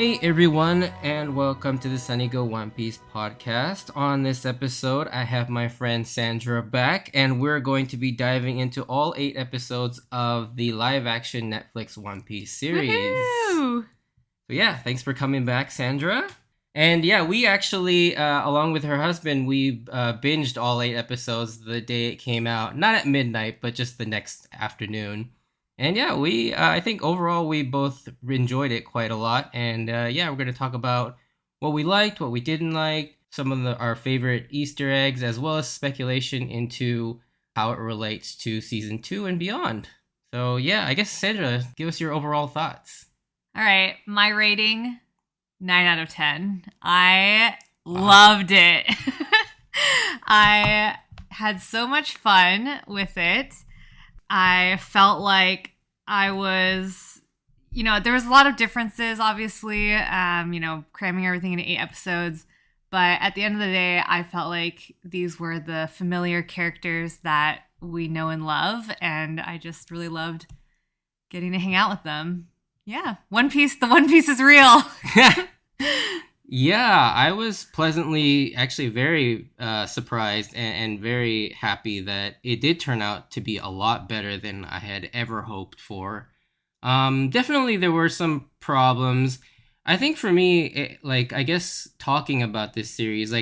Hey everyone, and welcome to the Sunny Go One Piece podcast. On this episode, I have my friend Sandra back, and we're going to be diving into all 8 episodes of the live-action Netflix One Piece series. Woohoo! So yeah, thanks for coming back, Sandra. And yeah, we actually, along with her husband, we binged all 8 episodes the day it came out. Not at midnight, but just the next afternoon. And yeah, I think overall we both enjoyed it quite a lot. And yeah, we're going to talk about what we liked, what we didn't like, some of our favorite Easter eggs, as well as speculation into how it relates to season 2 and beyond. So yeah, I guess Sandra, give us your overall thoughts. All right, my rating, 9 out of 10. I loved it. I had so much fun with it. I felt like I was, there was a lot of differences, obviously, cramming everything into 8 episodes. But at the end of the day, I felt like these were the familiar characters that we know and love. And I just really loved getting to hang out with them. Yeah, the One Piece is real. Yeah, I was pleasantly, actually very surprised and very happy that it did turn out to be a lot better than I had ever hoped for. Definitely there were some problems. I think for me, I guess talking about this series,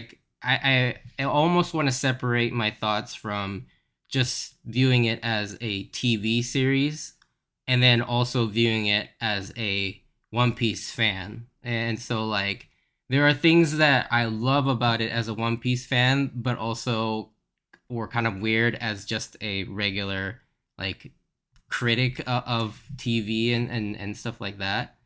I almost want to separate my thoughts from just viewing it as a TV series and then also viewing it as a One Piece fan. And so there are things that I love about it as a One Piece fan, but also were kind of weird as just a regular critic of TV and stuff like that.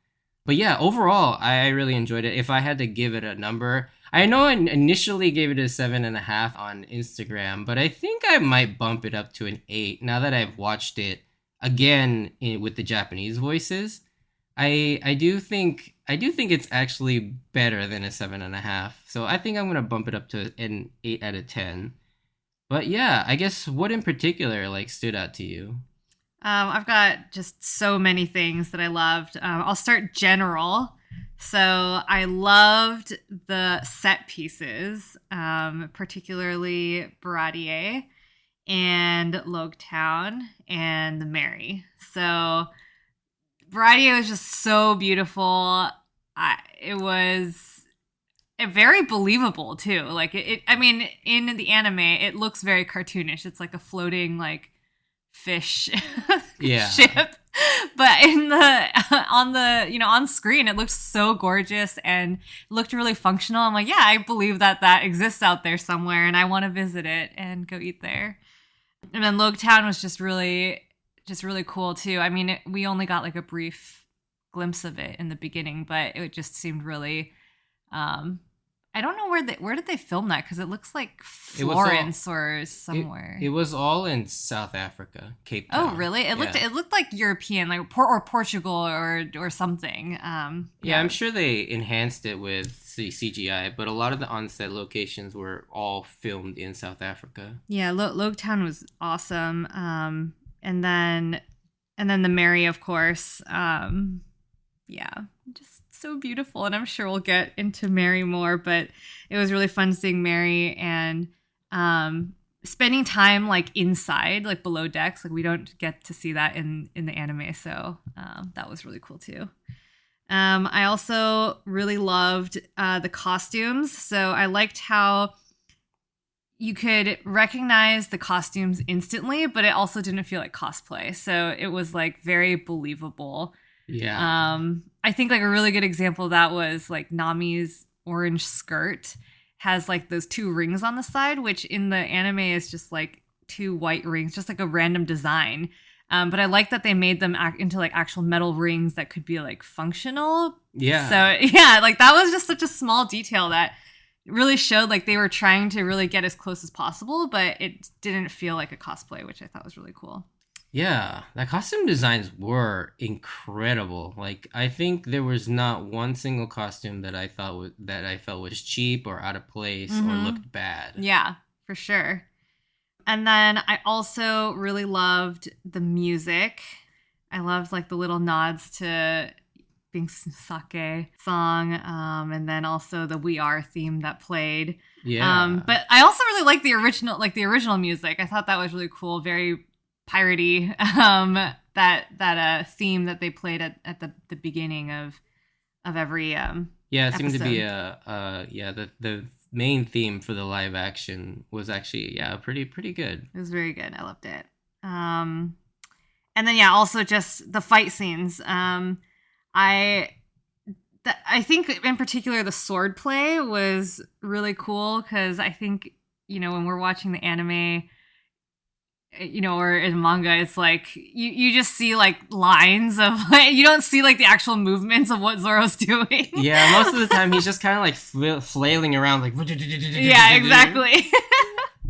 But yeah, overall, I really enjoyed it. If I had to give it a number, I know I initially gave it a 7.5 on Instagram, but I think I might bump it up to an 8 now that I've watched it again with the Japanese voices. I do think it's actually better than a 7.5. So I think I'm gonna bump it up to an 8 out of 10. But yeah, I guess what in particular stood out to you? I've got just so many things that I loved. I'll start general. So I loved the set pieces, particularly Baradier and Logtown and the Mary. So Baradier was just so beautiful. It was very believable too. In the anime, it looks very cartoonish. It's like a floating fish ship, but on screen it looked so gorgeous and looked really functional. I'm like, yeah, I believe that exists out there somewhere, and I want to visit it and go eat there. And then Logtown was just really cool too. I mean, we only got a brief glimpse of it in the beginning, but it just seemed really I don't know where did they film that, because it looks like Florence or somewhere. It was all in South Africa, Cape Town. Oh, really? It looked like European, or Portugal or something. Yeah, I'm sure they enhanced it with the CGI, but a lot of the on-set locations were all filmed in South Africa. Yeah, Logtown was awesome. And then the Mary, of course. Just so beautiful, and I'm sure we'll get into Mary more, but it was really fun seeing Mary and spending time inside, below decks. We don't get to see that in the anime, so that was really cool too. I also really loved the costumes. So I liked how you could recognize the costumes instantly, but it also didn't feel like cosplay. So it was very believable. Yeah. I think a really good example of that was Nami's orange skirt has those 2 rings on the side, which in the anime is just 2 white rings, just a random design. But I like that they made them into actual metal rings that could be functional. Yeah. So yeah, that was just such a small detail that really showed they were trying to really get as close as possible, but it didn't feel like a cosplay, which I thought was really cool. Yeah, the costume designs were incredible. I think there was not one single costume that I felt was cheap or out of place or looked bad. Yeah, for sure. And then I also really loved the music. I loved the little nods to Pink Sake song, and then also the We Are theme that played. Yeah. But I also really like the original music. I thought that was really cool, very piratey. That theme that they played at the beginning of every Yeah, it seemed to be episode. the main theme for the live action was actually pretty good. It was very good. I loved it. And then yeah, also just the fight scenes. I I think in particular the sword play was really cool because I think when we're watching the anime, or in manga, it's like you just see like lines of like you don't see like the actual movements of what Zoro's doing. Yeah, most of the time he's just kind of like flailing around like. Yeah, exactly.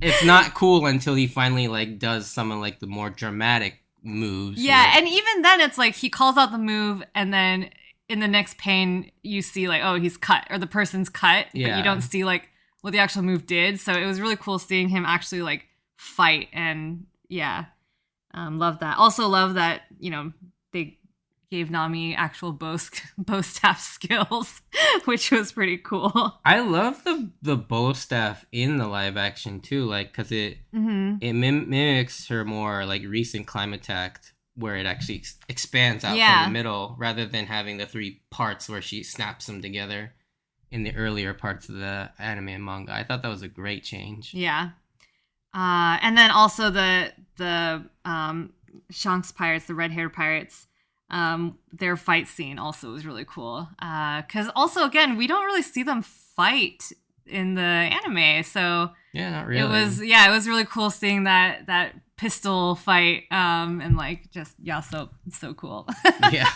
It's not cool until he finally like does some of like the more dramatic moves. Yeah, like, and even then it's like he calls out the move and then in the next pane you see like, oh, he's cut or the person's cut, but you don't see like what the actual move did. So it was really cool seeing him actually like fight and yeah. Love that. Also love that, they gave Nami actual bow staff skills, which was pretty cool. I love the bow staff in the live action too, like because it mimics her more like recent climb attack, where it actually expands out from the middle rather than having the three parts where she snaps them together in the earlier parts of the anime and manga. I thought that was a great change. Yeah. And then also the Shanks pirates, the red-haired pirates, their fight scene also was really cool. Because also, again, we don't really see them fight in the anime, so yeah, not really. It was really cool seeing that pistol fight, and like just so cool. Yeah.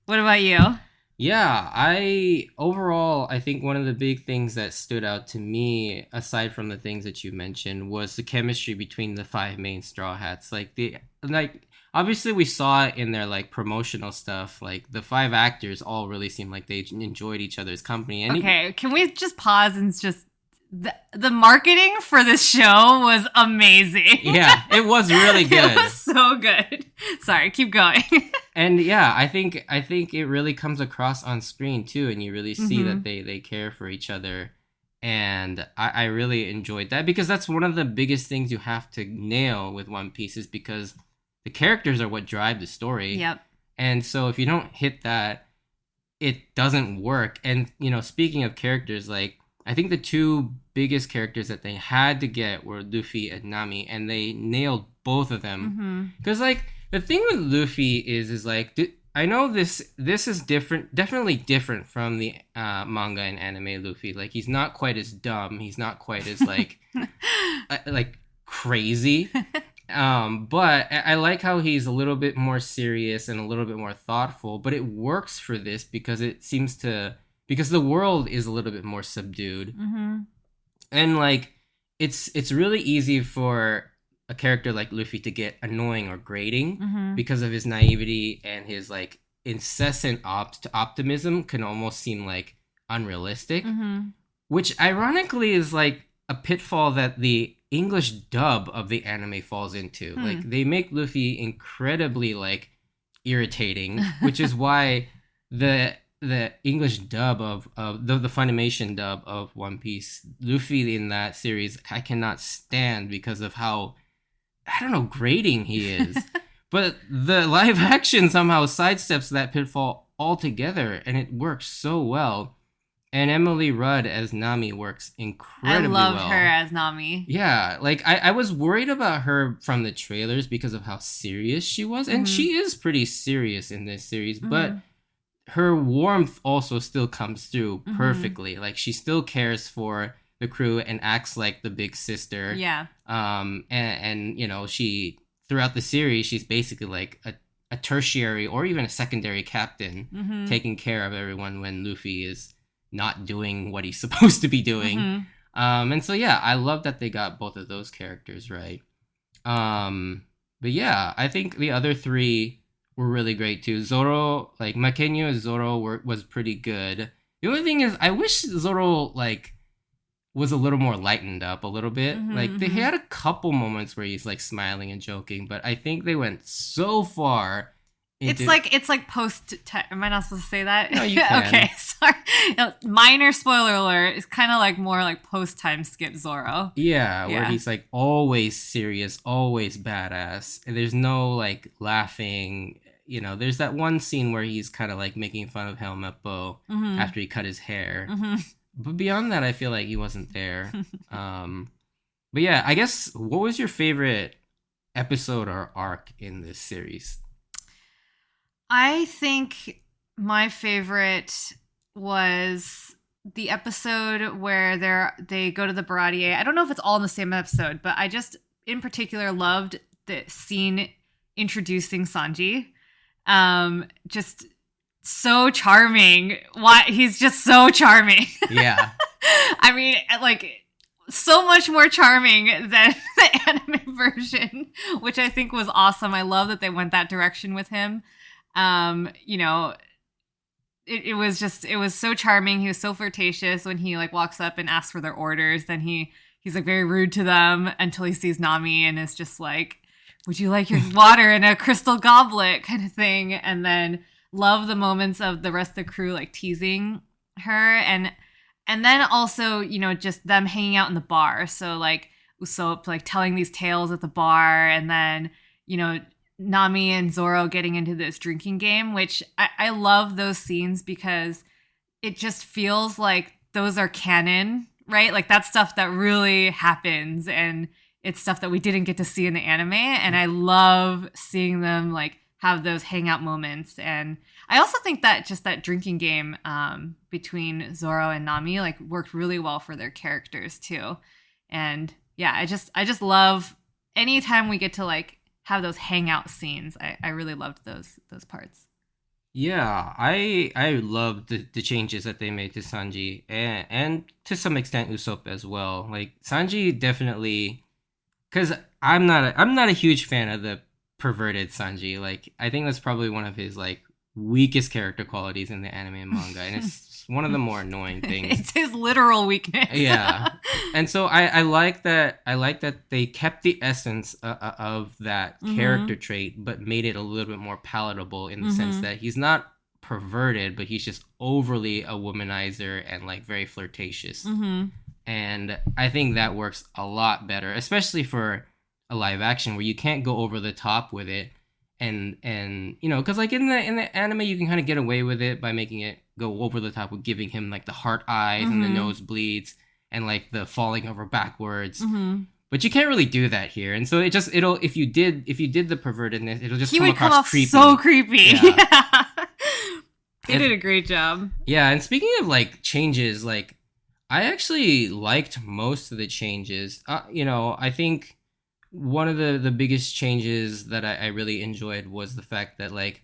What about you? Yeah, I think one of the big things that stood out to me, aside from the things that you mentioned, was the chemistry between the five main Straw Hats. Obviously we saw it in their like promotional stuff. Like the five actors all really seemed like they enjoyed each other's company. And okay, can we just pause and just the marketing for this show was amazing. Yeah, it was really good. It was so good. Sorry, keep going. And yeah, I think it really comes across on screen too, and you really see that they care for each other. And I really enjoyed that because that's one of the biggest things you have to nail with One Piece is because the characters are what drive the story. Yep. And so if you don't hit that, it doesn't work. And speaking of characters, like I think the two biggest characters that they had to get were Luffy and Nami, and they nailed both of them. Because like the thing with Luffy is like I know this is different, definitely different from the manga and anime Luffy. Like he's not quite as dumb, he's not quite as like like crazy. But I like how he's a little bit more serious and a little bit more thoughtful. But it works for this because because the world is a little bit more subdued. And like it's really easy for a character like Luffy to get annoying or grating because of his naivety, and his like incessant optimism can almost seem like unrealistic, which ironically is like a pitfall that the English dub of the anime falls into. Like they make Luffy incredibly like irritating, which is why the English dub of the Funimation dub of One Piece, Luffy in that series, I cannot stand because of how, I don't know, grating he is. But the live action somehow sidesteps that pitfall altogether, and it works so well. And Emily Rudd as Nami works incredibly well. I love her as Nami. Yeah, like I was worried about her from the trailers because of how serious she was, and she is pretty serious in this series, but her warmth also still comes through perfectly. Like she still cares for the crew and acts like the big sister. Yeah. And she throughout the series she's basically like a tertiary or even a secondary captain, taking care of everyone when Luffy is not doing what he's supposed to be doing. And so yeah, I love that they got both of those characters right. But yeah, I think the other three were really great too. Zoro, like Makenyu as Zoro was pretty good. The only thing is I wish Zoro like was a little more lightened up a little bit. Like they had a couple moments where he's like smiling and joking, but I think they went so far Into it's like post. Am I not supposed to say that? No, you can. Okay, sorry. No, minor spoiler alert. It's kind of like more like post time skip Zoro. Yeah, where Yeah. he's like always serious, always badass. And there's no like laughing. There's that one scene where he's kind of like making fun of Helmeppo Mm-hmm. after he cut his hair. Mm-hmm. But beyond that, I feel like he wasn't there. But yeah, I guess what was your favorite episode or arc in this series? I think my favorite was the episode where they go to the Baratier. I don't know if it's all in the same episode, but I just in particular loved the scene introducing Sanji. Just so charming. Why he's just so charming. Yeah. I mean, like so much more charming than the anime version, which I think was awesome. I love that they went that direction with him. You know, it was so charming. He was so flirtatious when he like walks up and asks for their orders. Then he's like very rude to them until he sees Nami and is just like, would you like your water in a crystal goblet kind of thing? And then love the moments of the rest of the crew like teasing her and then also, just them hanging out in the bar. So like Usopp like telling these tales at the bar and then, Nami and Zoro getting into this drinking game, which I love those scenes because it just feels like those are canon, right? Like that's stuff that really happens and it's stuff that we didn't get to see in the anime. And I love seeing them like have those hangout moments. And I also think that just that drinking game between Zoro and Nami like worked really well for their characters too. And yeah, I just love anytime we get to like have those hangout scenes. I really loved those parts. Yeah, I love the changes that they made to Sanji and to some extent Usopp as well. Like Sanji definitely, because I'm not a huge fan of the perverted Sanji. Like I think that's probably one of his like weakest character qualities in the anime and manga, and it's one of the more annoying things. It's his literal weakness. Yeah, and so I like that. I like that they kept the essence of that character trait, but made it a little bit more palatable in the sense that he's not perverted, but he's just overly a womanizer and like very flirtatious. And I think that works a lot better, especially for a live action where you can't go over the top with it. And because like in the anime you can kind of get away with it by making it go over the top with giving him like the heart eyes and the nosebleeds and like the falling over backwards. But you can't really do that here. And so it'll if you did the pervertedness, it'll just come across creepy. So creepy. Yeah. They did a great job. Yeah, and speaking of like changes, like I actually liked most of the changes. I think one of the biggest changes that I really enjoyed was the fact that like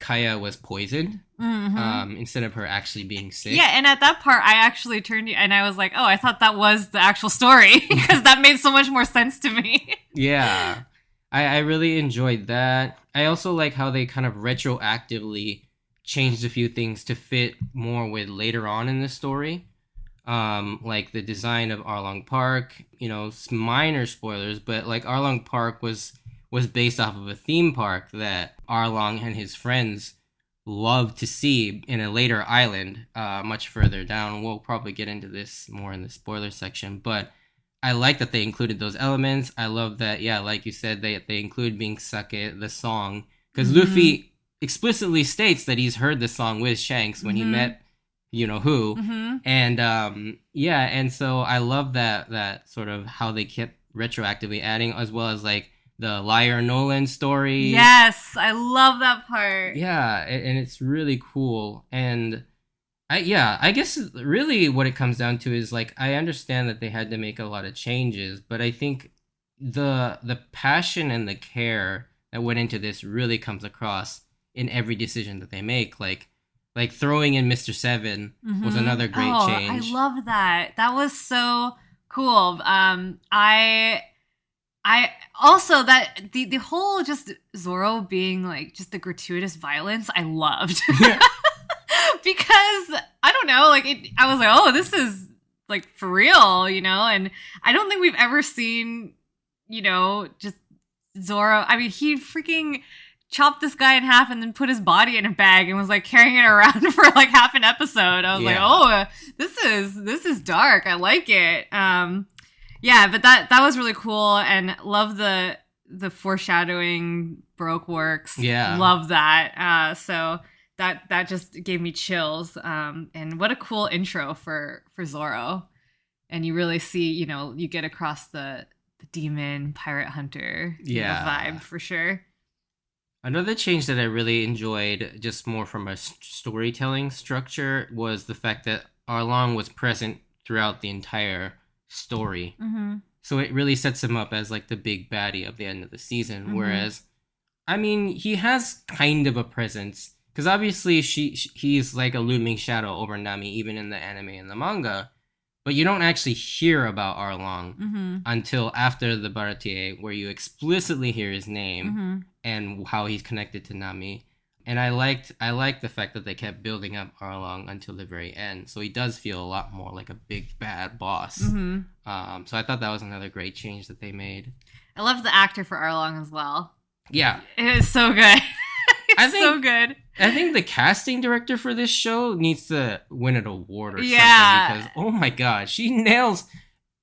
Kaya was poisoned instead of her actually being sick. Yeah, and at that part, I actually turned and I was like, oh, I thought that was the actual story because that made so much more sense to me. Yeah, I really enjoyed that. I also like how they kind of retroactively changed a few things to fit more with later on in the story. Like the design of Arlong Park, minor spoilers, but like Arlong Park was based off of a theme park that Arlong and his friends loved to see in a later island, much further down. We'll probably get into this more in the spoiler section, but I like that they included those elements. I love that, yeah, like you said, they include being Sake, the song, because Luffy explicitly states that he's heard the song with Shanks when he met who. And and so I love that sort of how they kept retroactively adding, as well as like the Liar Nolan story. Yes, I love that part. Yeah, and it's really cool. And I guess really what it comes down to is like I understand that they had to make a lot of changes, but I think the passion and the care that went into this really comes across in every decision that they make. Like throwing in Mr. Seven was another great change. I love that. That was so cool. I also that the whole just Zoro being like just the gratuitous violence I loved. Because I don't know, like I was like, oh, this is like for real, and I don't think we've ever seen, just Zoro. I mean, he freaking chopped this guy in half and then put his body in a bag and was like carrying it around for like half an episode. I was like, oh, this is dark. I like it. Yeah, but that was really cool, and love the foreshadowing Baroque works. Yeah. Love that. So that just gave me chills. And what a cool intro for Zorro. And you really see, you get across the demon pirate hunter vibe for sure. Another change that I really enjoyed, just more from a storytelling structure, was the fact that Arlong was present throughout the entire story. Mm-hmm. So it really sets him up as like the big baddie of the end of the season. Mm-hmm. Whereas, I mean, he has kind of a presence, because obviously he's like a looming shadow over Nami, even in the anime and the manga. But you don't actually hear about Arlong until after the Baratie, where you explicitly hear his name and how he's connected to Nami. And I liked the fact that they kept building up Arlong until the very end. So he does feel a lot more like a big bad boss. So I thought that was another great change that they made. I love the actor for Arlong as well. Yeah. It is so good. So good. I think the casting director for this show needs to win an award or something, because oh my god, she nails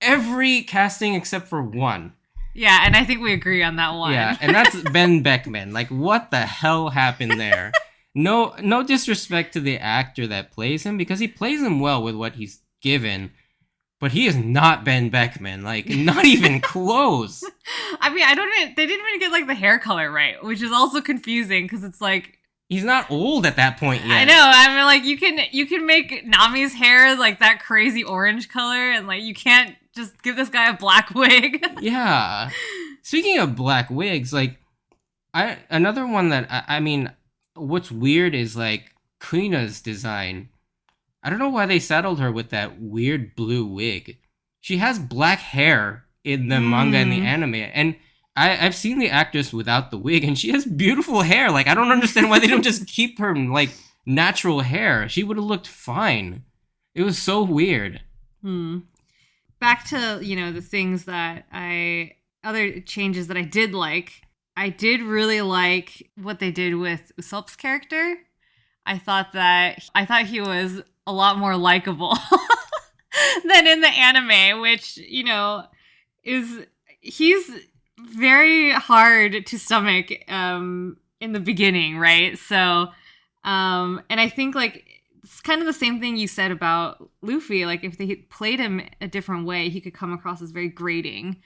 every casting except for one. Yeah, and I think we agree on that one. Yeah, and that's Ben Beckman. Like, what the hell happened there? No disrespect to the actor that plays him, because he plays him well with what he's given, but he is not Ben Beckman. Like, not even close. I mean, they didn't even get like the hair color right, which is also confusing, because it's like, he's not old at that point yet. I know. I mean, like, you can make Nami's hair like that crazy orange color, and like you can't just give this guy a black wig. Yeah. Speaking of black wigs, like, another one that I mean, what's weird is like Kuina's design. I don't know why they saddled her with that weird blue wig. She has black hair in the manga and the anime, and I've seen the actress without the wig, and she has beautiful hair. Like, I don't understand why they don't just keep her, like, natural hair. She would have looked fine. It was so weird. Back to, the things that other changes that I did like. I did really like what they did with Usopp's character. I thought he was a lot more likable than in the anime, which, he's very hard to stomach in the beginning, right? So and I think like it's kind of the same thing you said about Luffy. Like, if they played him a different way, he could come across as very grating.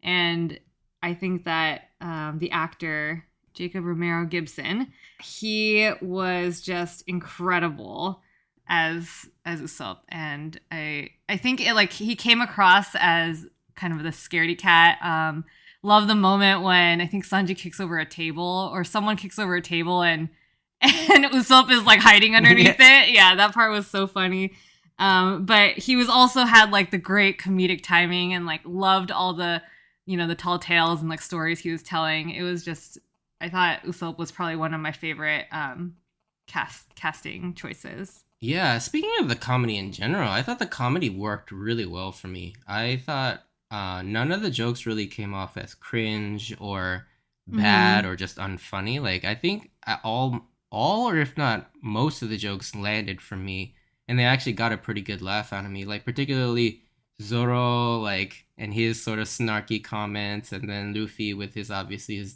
And I think that the actor Jacob Romero Gibson, he was just incredible as Usopp, and I think he came across as kind of the scaredy cat. Love the moment when I think Sanji kicks over a table, or someone kicks over a table, and Usopp is like hiding underneath it. Yeah, that part was so funny. But he was also had like the great comedic timing, and like loved all the the tall tales and like stories he was telling. It was just, I thought Usopp was probably one of my favorite casting choices. Yeah, speaking of the comedy in general, I thought the comedy worked really well for me. I thought none of the jokes really came off as cringe or bad or just unfunny. Like, I think all or if not most of the jokes landed for me, and they actually got a pretty good laugh out of me. Like, particularly Zoro, like, and his sort of snarky comments, and then Luffy with his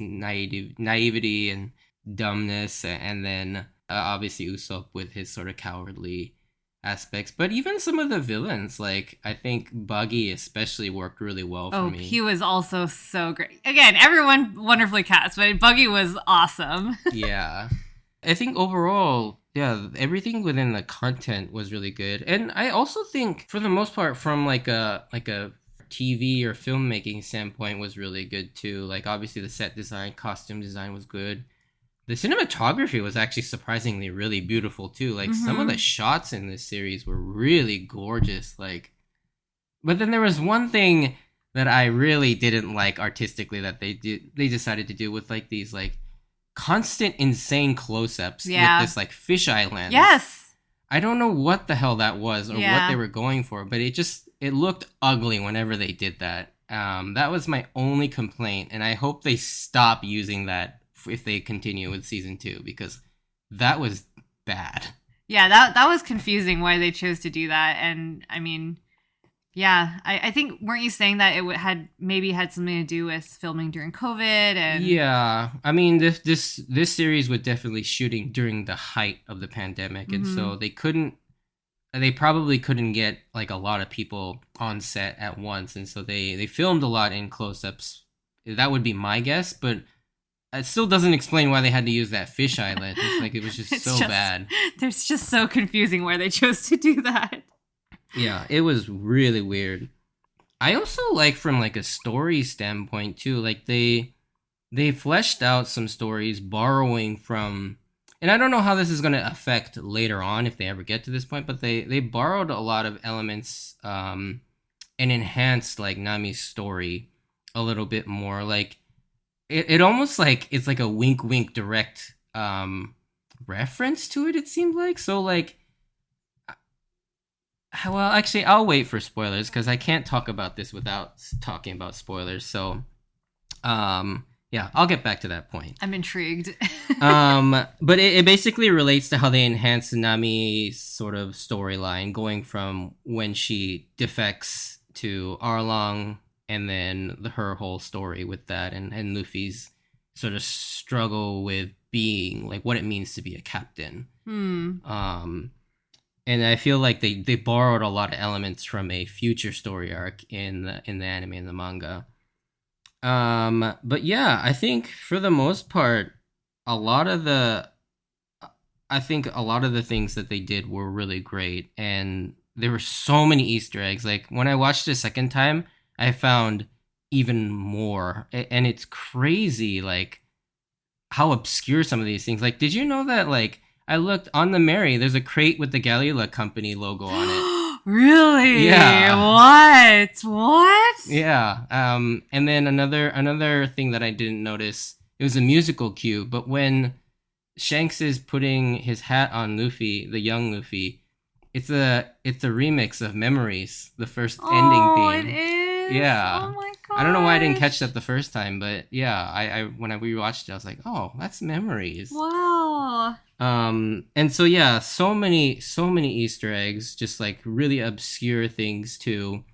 naivety and dumbness, and then obviously Usopp with his sort of cowardly aspects. But even some of the villains, like, I think Buggy especially worked really well for me. He was also so great. Again, everyone wonderfully cast, but Buggy was awesome. Yeah. I think overall, yeah, everything within the content was really good. And I also think, for the most part, from like a TV or filmmaking standpoint, was really good too. Like, obviously the set design, costume design was good. The cinematography was actually surprisingly really beautiful too. Like, some of the shots in this series were really gorgeous. Like, but then there was one thing that I really didn't like artistically that they decided to do with like these like constant insane close-ups with this like fisheye lens. Yes. I don't know what the hell that was or what they were going for, but it looked ugly whenever they did that. That was my only complaint, and I hope they stop using that if they continue with season 2, because that was bad. Yeah, that was confusing why they chose to do that. And I mean, yeah, I think, weren't you saying that it had maybe had something to do with filming during COVID and Yeah, I mean this series was definitely shooting during the height of the pandemic, and mm-hmm. so they probably couldn't get like a lot of people on set at once, and so they filmed a lot in close-ups. That would be my guess, but it still doesn't explain why they had to use that fisheye lens. It's like it was just it's so just bad. there's just so confusing why they chose to do that. Yeah, it was really weird. I also like from like a story standpoint too. Like they fleshed out some stories borrowing from, and I don't know how this is going to affect later on if they ever get to this point, but they borrowed a lot of elements and enhanced like Nami's story a little bit more. Like it almost like it's like a wink wink direct reference to it, it seemed like. So like, well, actually I'll wait for spoilers because I can't talk about this without talking about spoilers. So yeah, I'll get back to that point. I'm intrigued. But it basically relates to how they enhance Nami's sort of storyline, going from when she defects to Arlong, and then her whole story with that, and Luffy's sort of struggle with being like what it means to be a captain. And I feel like they borrowed a lot of elements from a future story arc in the anime and the manga. But yeah, I think for the most part, a lot of the I think a lot of the things that they did were really great, and there were so many Easter eggs. Like when I watched it a second time, I found even more, and it's crazy, like how obscure some of these things. Like, did you know that like I looked on the Mary, there's a crate with the Galila Company logo on it. Really? Yeah. What? Yeah. And then another thing that I didn't notice, it was a musical cue, but when Shanks is putting his hat on Luffy, the young Luffy, it's a remix of Memories, the first ending theme. It is. Yeah. Oh my god. I don't know why I didn't catch that the first time, but yeah, I when I rewatched it, I was like, oh, that's Memories. Wow. And so yeah, so many Easter eggs, just like really obscure things too.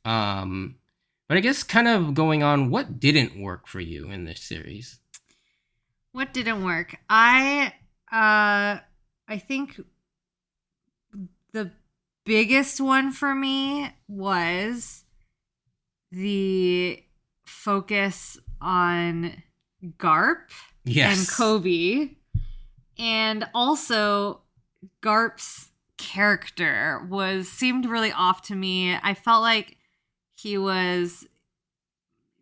But I guess kind of going on, what didn't work for you in this series? What didn't work? I think the biggest one for me was the focus on Garp Yes. and Kobe, and also Garp's character seemed really off to me. I felt like he was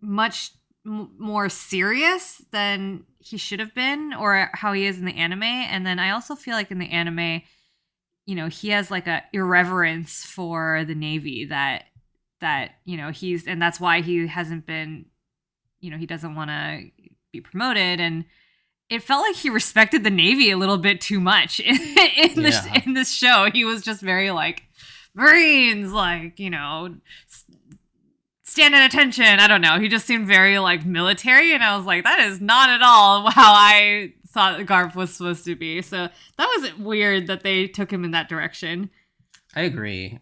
much more serious than he should have been, or how he is in the anime. And then I also feel like in the anime, he has like a irreverence for the Navy that he's, and that's why he hasn't been, he doesn't want to be promoted. And it felt like he respected the Navy a little bit too much in this show. He was just very like, Marines, like, stand at attention. I don't know. He just seemed very like military, and I was like, that is not at all how I thought Garp was supposed to be. So that was weird that they took him in that direction. I agree.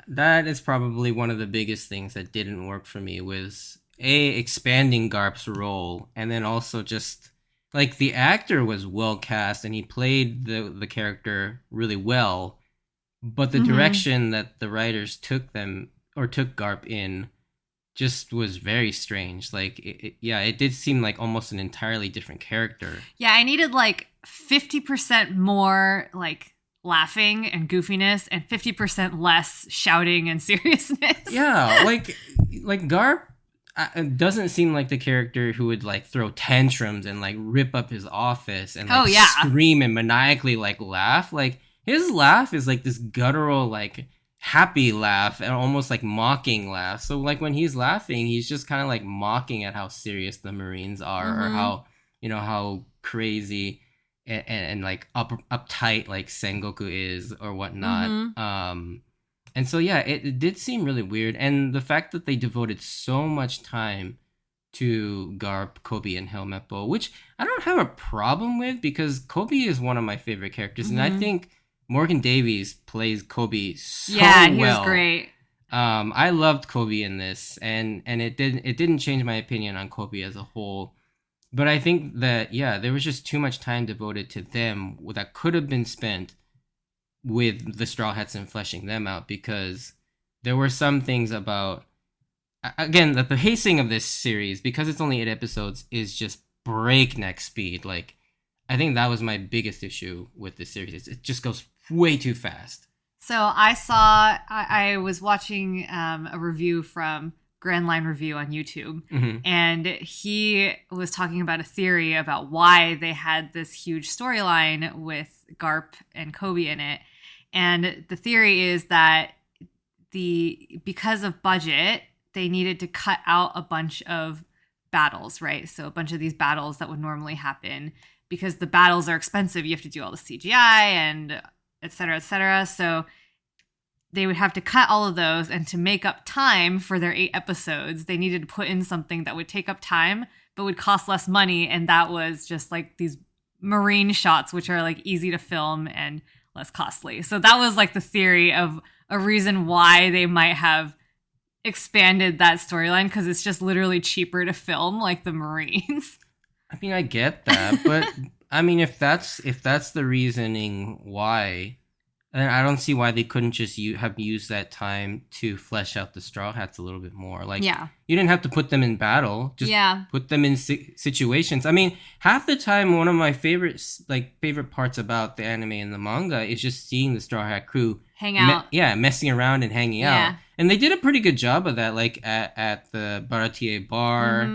That is probably one of the biggest things that didn't work for me, was expanding Garp's role, and then also just like the actor was well cast and he played the character really well, but the direction that the writers took Garp in just was very strange. Like it did seem like almost an entirely different character. Yeah, I needed like 50% more like laughing and goofiness and 50% less shouting and seriousness. Yeah, like Garp doesn't seem like the character who would like throw tantrums and like rip up his office and like scream and maniacally like laugh. Like his laugh is like this guttural like happy laugh and almost like mocking laugh. So like when he's laughing, he's just kind of like mocking at how serious the Marines are, or how how crazy and like uptight like Sengoku is or whatnot. And so yeah, it did seem really weird, and the fact that they devoted so much time to Garp, Kobe, and Helmeppo, which I don't have a problem with because Kobe is one of my favorite characters, and I Mm-hmm. think Morgan Davies plays Kobe Yeah, so he was well. great. I loved Kobe in this, and it didn't change my opinion on Kobe as a whole. But I think that yeah, there was just too much time devoted to them that could have been spent with the Straw Hats and fleshing them out because there were some things about again that the pacing of this series because it's only 8 episodes is just breakneck speed. Like I think that was my biggest issue with this series. It just goes way too fast. So I was watching a review from Grand Line Review on YouTube, Mm-hmm. and he was talking about a theory about why they had this huge storyline with Garp and Kobe in it. And the theory is that because of budget, they needed to cut out a bunch of battles, right? So a bunch of these battles that would normally happen because the battles are expensive. You have to do all the CGI and et cetera, et cetera. So they would have to cut all of those, and to make up time for their 8 episodes, they needed to put in something that would take up time but would cost less money, and that was just like these marine shots, which are like easy to film and less costly. So that was like the theory of a reason why they might have expanded that storyline, because it's just literally cheaper to film like the Marines. I mean, I get that, but I mean, if that's the reasoning why, then I don't see why they couldn't just have used that time to flesh out the Straw Hats a little bit more. Like, Yeah. you didn't have to put them in battle; just Yeah. put them in situations. I mean, half the time, one of my favorite parts about the anime and the manga is just seeing the Straw Hat crew Hang out. messing around and hanging Yeah. out. And they did a pretty good job of that, like at the Baratier bar,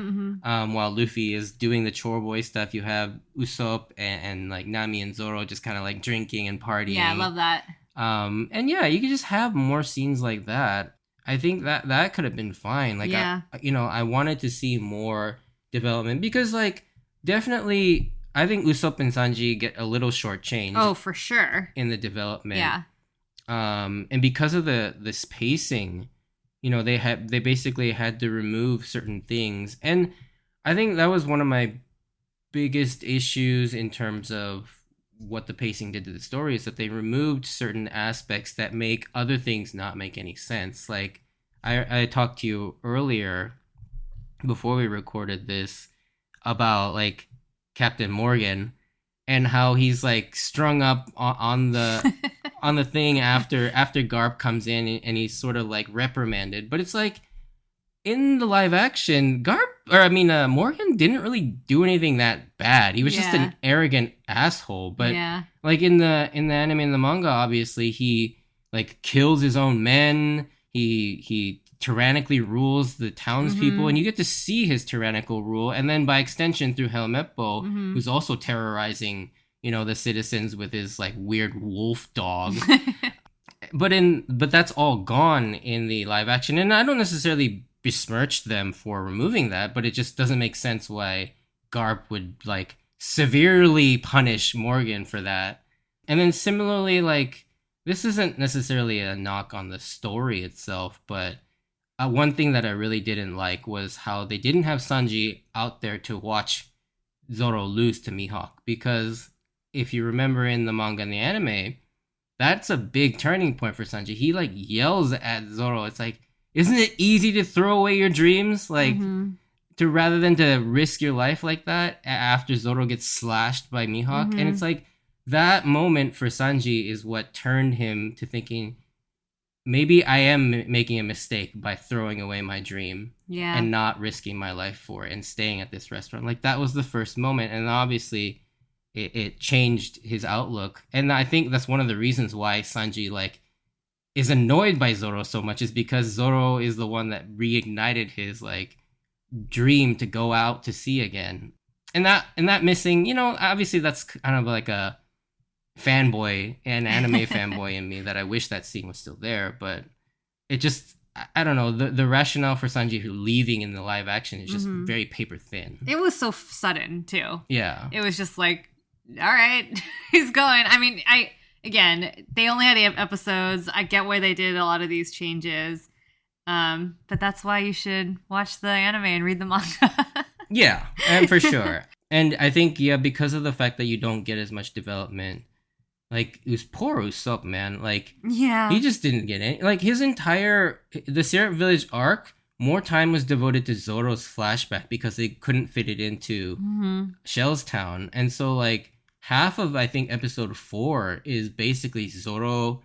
while Luffy is doing the chore boy stuff. You have Usopp and like Nami and Zoro just kind of like drinking and partying. Yeah, I love that. And yeah, you could just have more scenes like that. I think that could have been fine. Like, Yeah. I wanted to see more development because, like, definitely, I think Usopp and Sanji get a little shortchanged. Oh, for sure. In the development. Yeah. And because of this pacing, they basically had to remove certain things, and I think that was one of my biggest issues in terms of what the pacing did to the story is that they removed certain aspects that make other things not make any sense. Like I talked to you earlier before we recorded this about like Captain Morgan and how he's like strung up on the on the thing after Garp comes in and he's sort of like reprimanded. But it's like in the live action, Morgan didn't really do anything that bad. He was just an arrogant asshole. But like in the anime and the manga, obviously he like kills his own men. He tyrannically rules the townspeople, and you get to see his tyrannical rule. And then by extension through Helmeppo, who's also terrorizing, the citizens with his like weird wolf dog. But that's all gone in the live action, and I don't necessarily besmirch them for removing that, but it just doesn't make sense why Garp would like severely punish Morgan for that. And then similarly, like this isn't necessarily a knock on the story itself, but one thing that I really didn't like was how they didn't have Sanji out there to watch Zoro lose to Mihawk, because if you remember in the manga and the anime, that's a big turning point for Sanji. He like yells at Zoro. It's like, isn't it easy to throw away your dreams? Like, to rather than to risk your life like that after Zoro gets slashed by Mihawk. And it's like, that moment for Sanji is what turned him to thinking, maybe I am making a mistake by throwing away my dream and not risking my life for it and staying at this restaurant. Like, that was the first moment. And obviously it changed his outlook. And I think that's one of the reasons why Sanji, like, is annoyed by Zoro so much, is because Zoro is the one that reignited his, like, dream to go out to sea again. And that missing, obviously that's kind of like a fanboy, an anime fanboy in me, that I wish that scene was still there, but it just, I don't know, the rationale for Sanji leaving in the live action is just very paper thin. It was so sudden too. Yeah. It was just like, all right, he's going. I mean, again, they only had 8 episodes. I get why they did a lot of these changes. But that's why you should watch the anime and read the manga. Yeah, and for sure. And I think, yeah, because of the fact that you don't get as much development, like, it was poor Usopp, man. Like, he Yeah. just didn't get any. Like, the Syrup Village arc, more time was devoted to Zoro's flashback because they couldn't fit it into Mm-hmm. Shell's Town. And so, like, half of, I think, episode 4 is basically Zoro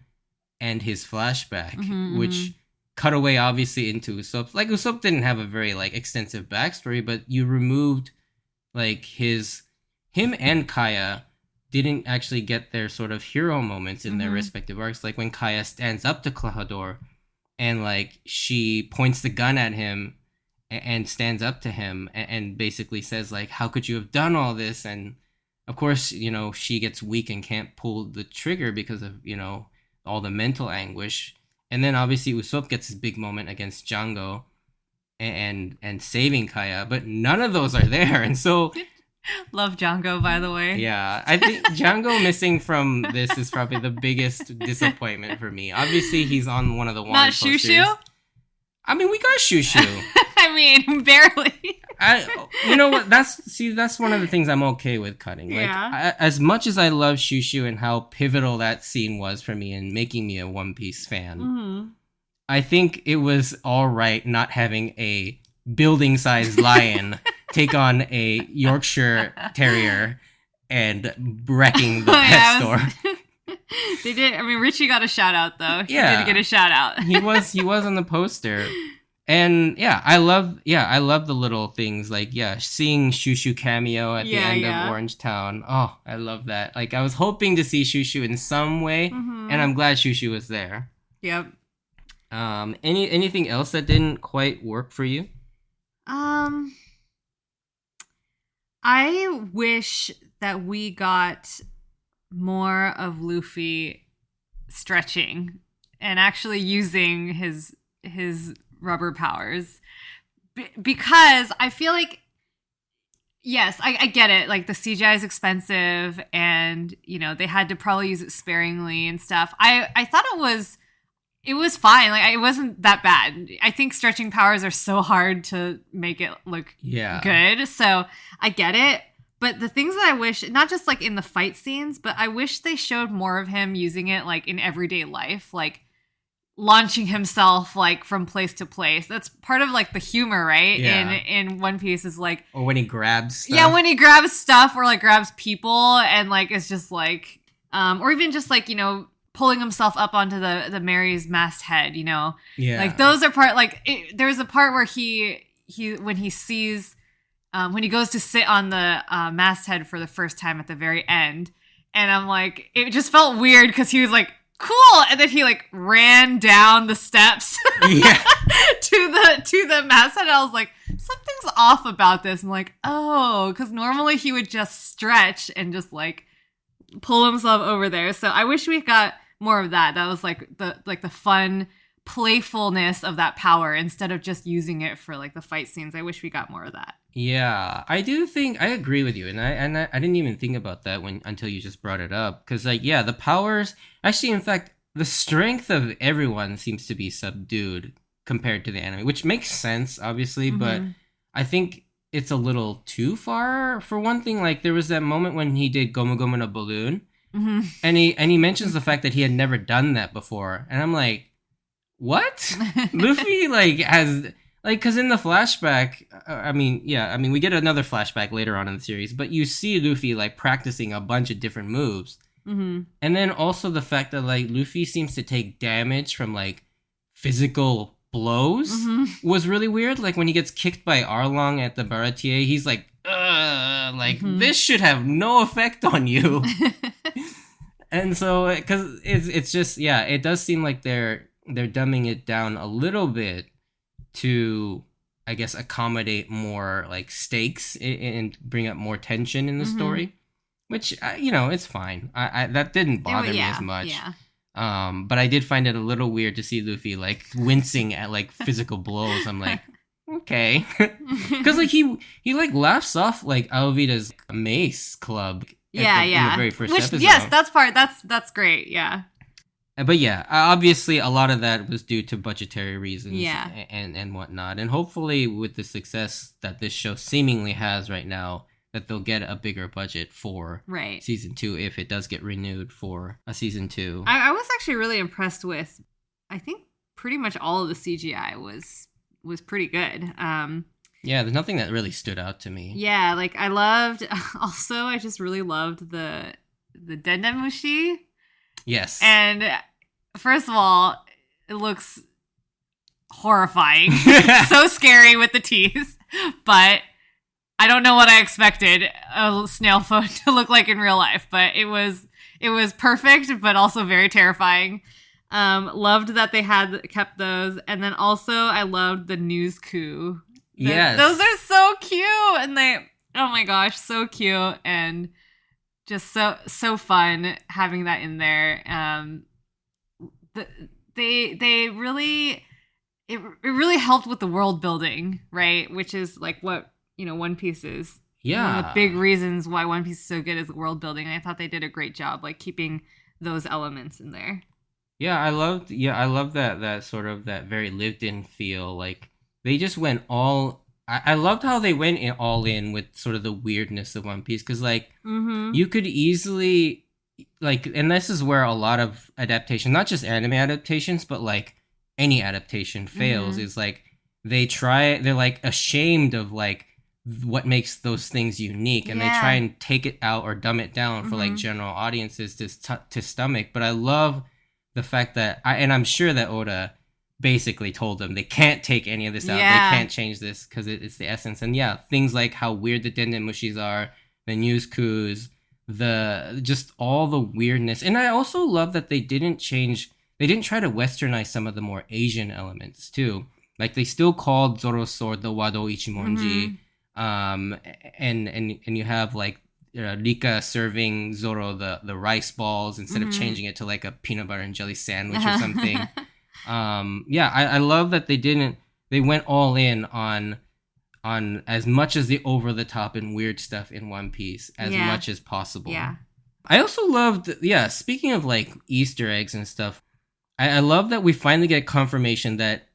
and his flashback, Mm-hmm. which cut away, obviously, into Usopp. Like, Usopp didn't have a very, like, extensive backstory, but you removed, like, him and Kaya didn't actually get their sort of hero moments in their Mm-hmm. respective arcs. Like, when Kaya stands up to Klahadore and, like, she points the gun at him and stands up to him and basically says, like, how could you have done all this? And of course, she gets weak and can't pull the trigger because of, all the mental anguish. And then obviously Usopp gets his big moment against Django and saving Kaya, but none of those are there. And so, Love Django, by the way. yeah, I think Django missing from this is probably the biggest disappointment for me. Obviously, he's on one of the Not wanted posters. Shushu? I mean, we got Shushu. I mean, barely. You know what? That's one of the things I'm okay with cutting. Like, Yeah. as much as I love Shushu and how pivotal that scene was for me in making me a One Piece fan, Mm-hmm. I think it was all right not having a building-sized lion take on a Yorkshire Terrier and wrecking the Oh, pet yeah, store. They did. I mean, Richie got a shout out though. He Yeah. did get a shout out. He was on the poster. And yeah, I love the little things, like, yeah, seeing Shushu cameo at the Yeah, end yeah. of Orange Town. Oh, I love that. Like, I was hoping to see Shushu in some way, Mhm. and I'm glad Shushu was there. Yep. Anything else that didn't quite work for you? I wish that we got more of Luffy stretching and actually using his rubber powers. Because I feel like, yes, I get it. Like, the CGI is expensive and, they had to probably use it sparingly and stuff. I thought it was fine. Like, it wasn't that bad. I think stretching powers are so hard to make it look Yeah. good. So I get it. But the things that I wish, not just like in the fight scenes, but I wish they showed more of him using it like in everyday life, like launching himself like from place to place. That's part of like the humor, right? Yeah. In One Piece is like, Or when he grabs stuff. yeah, when he grabs stuff or like grabs people and like it's just like, or even just like, pulling himself up onto the Mary's masthead, Yeah. like those are there's a part where he when he sees when he goes to sit on the masthead for the first time at the very end, and I'm like, it just felt weird because he was like, cool, and then he like ran down the steps Yeah. to the masthead. I was like, something's off about this. I'm like, oh, because normally he would just stretch and just like pull himself over there. So I wish we got more of that. That was like the fun playfulness of that power instead of just using it for like the fight scenes. I wish we got more of that. Yeah, I do think I agree with you, and I didn't even think about that until you just brought it up, because like, yeah, the powers, actually, in fact, the strength of everyone seems to be subdued compared to the anime, which makes sense, obviously, but I think it's a little too far. For one thing, like, there was that moment when he did Gomu Gomu no Balloon, and he mentions the fact that he had never done that before, and I'm like, what? Luffy like has. Like, because in the flashback, we get another flashback later on in the series, but you see Luffy, like, practicing a bunch of different moves. And then also the fact that, like, Luffy seems to take damage from, like, physical blows was really weird. Like, when he gets kicked by Arlong at the Baratier, he's like, this should have no effect on you. And so, because it's just, yeah, it does seem like they're dumbing it down a little bit to, I guess, accommodate more like stakes and bring up more tension in the story, which it's fine. I that didn't bother me as much. Yeah. But I did find it a little weird to see Luffy like wincing at like physical blows. I'm like, okay, because like he like laughs off like Alvida's mace club. In the very first episode. Yes, that's great. Yeah. But yeah, obviously a lot of that was due to budgetary reasons Yeah. and whatnot. And hopefully with the success that this show seemingly has right now, that they'll get a bigger budget for Right. season 2 if it does get renewed for a season 2. I was actually really impressed with, I think pretty much all of the CGI was pretty good. Yeah, there's nothing that really stood out to me. Yeah, like I loved. Also, I just really loved the dendemushi. Yes. And first of all, it looks horrifying, so scary with the teeth. But I don't know what I expected a snail phone to look like in real life. But it was perfect, but also very terrifying. Loved that they had kept those, and then also I loved the news coup. Yes. Those are so cute, and oh my gosh, so cute, and just so fun having that in there. They really it really helped with the world building, right? Which is like what One Piece is. Yeah. One of the big reasons why One Piece is so good is the world building. And I thought they did a great job, like keeping those elements in there. Yeah, I love that sort of that very lived in feel. Like they just went all. I loved how they went all in with sort of the weirdness of One Piece, because like you could easily like, and this is where a lot of adaptation, not just anime adaptations, but like any adaptation fails. Is like they're like ashamed of like what makes those things unique, and they try and take it out or dumb it down for like general audiences to stomach. But I love the fact that I'm sure that Oda basically told them they can't take any of this out. They can't change this because it's the essence. And yeah, things like how weird the dendemushis are, the news coups, the just all the weirdness. And I also love that they didn't try to westernize some of the more Asian elements too. Like they still called Zoro's sword the Wado Ichimonji. And you have like Rika serving Zoro the rice balls instead of changing it to like a peanut butter and jelly sandwich or something. I love that they went all in on as much as the over the top and weird stuff in One Piece as much as possible. Yeah. I also loved, speaking of like Easter eggs and stuff, I love that we finally get confirmation that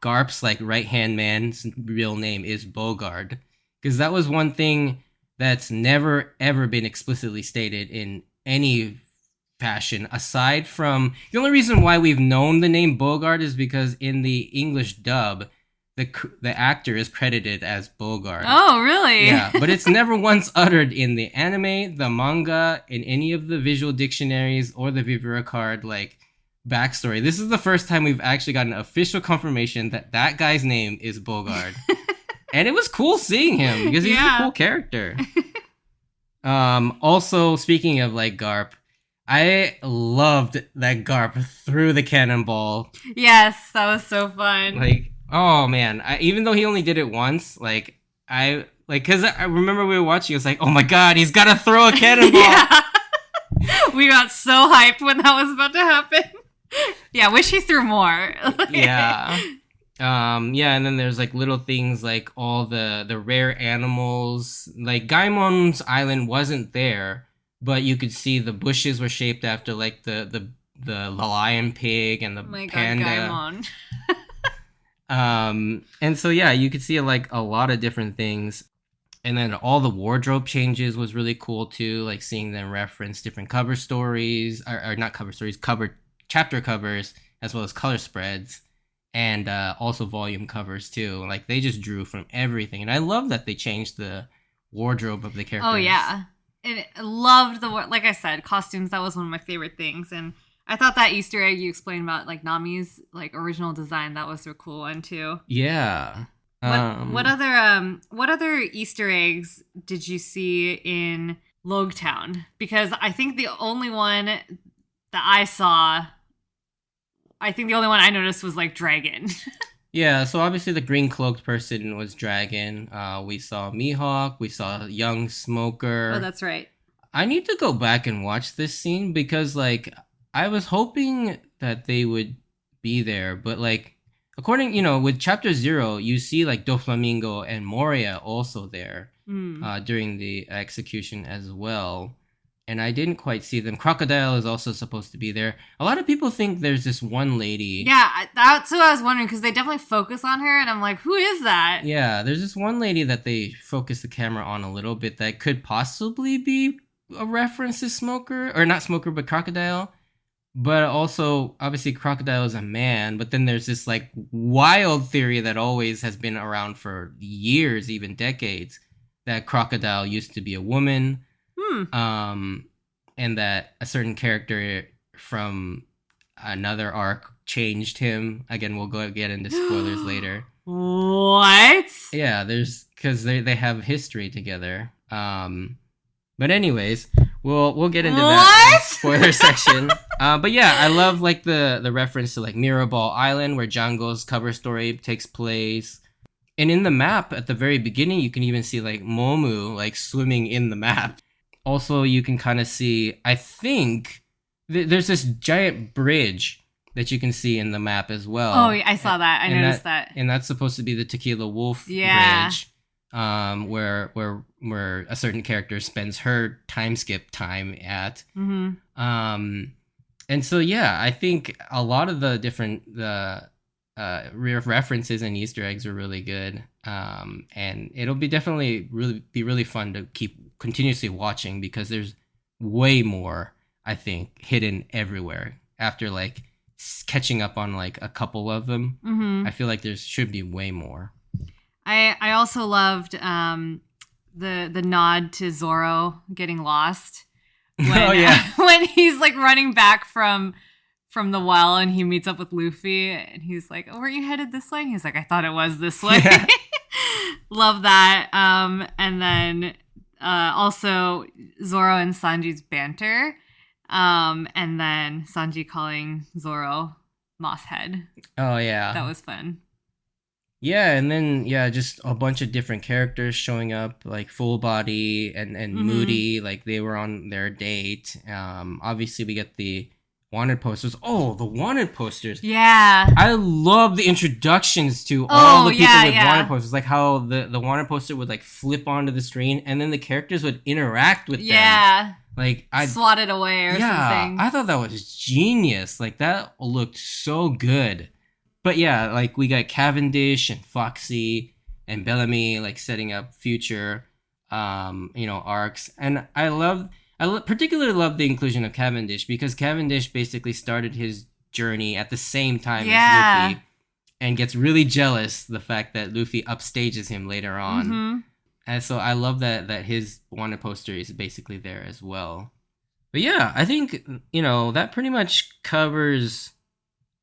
Garp's like right hand man's real name is Bogard, because that was one thing that's never ever been explicitly stated in any fashion, aside from the only reason why we've known the name Bogard is because in the English dub the actor is credited as Bogard. Oh, really? Yeah, but it's never once uttered in the anime, the manga, in any of the visual dictionaries or the Vivera card like backstory. This is the first time we've actually got an official confirmation that guy's name is Bogard. And it was cool seeing him because he's a cool character. Also, speaking of like Garp, I loved that Garp threw the cannonball. Yes, that was so fun. Like, oh man, even though he only did it once, because I remember we were watching, it was like, oh my god, he's got to throw a cannonball. We got so hyped when that was about to happen. Yeah, wish he threw more. Yeah. And then there's like little things like all the rare animals. Like Gaimon's island wasn't there, but you could see the bushes were shaped after like the lion pig and the panda. God, Gaimon. And so yeah, you could see like a lot of different things. And then all the wardrobe changes was really cool too, like seeing them reference different cover stories, or not cover stories, chapter covers, as well as color spreads. And also volume covers too. Like they just drew from everything, and I love that they changed the wardrobe of the characters. Oh yeah, and I loved like I said, costumes. That was one of my favorite things, and I thought that Easter egg you explained about like Nami's like original design, that was a cool one too. Yeah. What other Easter eggs did you see in Logtown? Because I think the only one that the only one I noticed was like Dragon. Yeah, so obviously the green cloaked person was Dragon. We saw Mihawk, we saw Young Smoker. Oh, that's right. I need to go back and watch this scene because like I was hoping that they would be there, but like according, with Chapter 0, you see like Doflamingo and Moria also there during the execution as well. and I didn't quite see them. Crocodile is also supposed to be there. A lot of people think there's this one lady. Yeah, that's what I was wondering because they definitely focus on her, and I'm like, who is that? Yeah, there's this one lady that they focus the camera on a little bit that could possibly be a reference to Smoker, or not Smoker, but Crocodile. But also, obviously, Crocodile is a man. But then there's this like wild theory that always has been around for years, even decades, that Crocodile used to be a woman, um, and that a certain character from another arc changed him. Again, we'll go get into spoilers later. What? Yeah, there's because they have history together. But anyways, we'll get into that in the spoiler section. But yeah, I love like the reference to like Mirrorball Island where Django's cover story takes place. And in the map at the very beginning, you can even see like Momu like swimming in the map. Also, you can kind of see, I think there's this giant bridge that you can see in the map as well. Oh, I saw that. I noticed that. And that's supposed to be the Tequila Wolf bridge. Where a certain character spends her time skip time at. And so yeah, I think a lot of the different references and Easter eggs are really good. And it'll be definitely really fun to keep continuously watching because there's way more, I think, hidden everywhere. After like catching up on like a couple of them, I feel like there should be way more. I also loved the nod to Zoro getting lost. When, when he's like running back from the well and he meets up with Luffy and he's like, "Oh, were you headed this way?" And he's like, "I thought it was this way." Yeah. Love that. And then also Zoro and Sanji's banter. And then Sanji calling Zoro Mosshead. Oh yeah, that was fun. Yeah, and then just a bunch of different characters showing up, like Full Body and Moody, like they were on their date. Obviously we get the wanted posters. Oh, the wanted posters. Yeah. I love the introductions to all the people with wanted posters. Like how the wanted poster would like flip onto the screen and then the characters would interact with them. Yeah. Like I swat it away or something. I thought that was genius. Like that looked so good. But yeah, like we got Cavendish and Foxy and Bellamy like setting up future arcs. And I particularly love the inclusion of Cavendish because Cavendish basically started his journey at the same time as Luffy and gets really jealous the fact that Luffy upstages him later on. And so I love that his wanted poster is basically there as well. But yeah, I think, that pretty much covers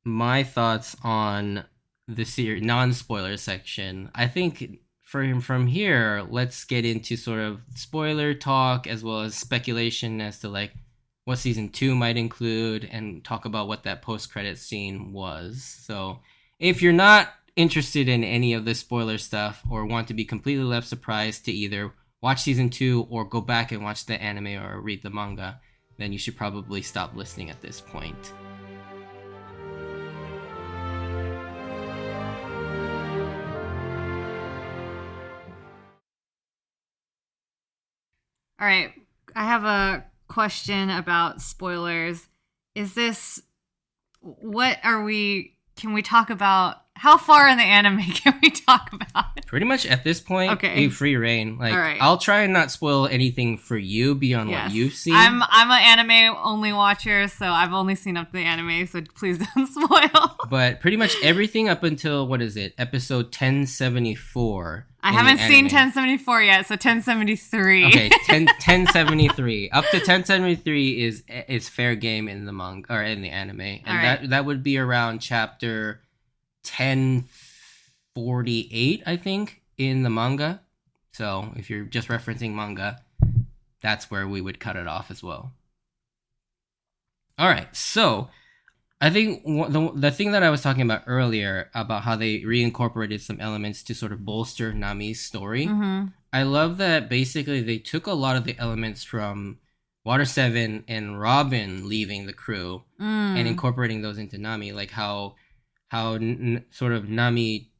my thoughts on the series non-spoiler section. I think from here, let's get into sort of spoiler talk as well as speculation as to like what season 2 might include and talk about what that post-credit scene was. So if you're not interested in any of the spoiler stuff or want to be completely left surprised to either watch season 2 or go back and watch the anime or read the manga, then you should probably stop listening at this point. All right, I have a question about spoilers. Can we talk about, how far in the anime can we talk about? Pretty much at this point, a free reign. Like, all right. I'll try and not spoil anything for you beyond what you've seen. I'm an anime only watcher, so I've only seen up to the anime, so please don't spoil. But pretty much everything up until, what is it, episode 1074. I haven't seen 1074 yet, so 1073. Okay, 1073. Up to 1073 is fair game in the manga or in the anime, and that would be around chapter 1048, I think, in the manga. So if you're just referencing manga, that's where we would cut it off as well. All right, so I think the thing that I was talking about earlier about how they reincorporated some elements to sort of bolster Nami's story. I love that basically they took a lot of the elements from Water 7 and Robin leaving the crew and incorporating those into Nami, like how sort of Nami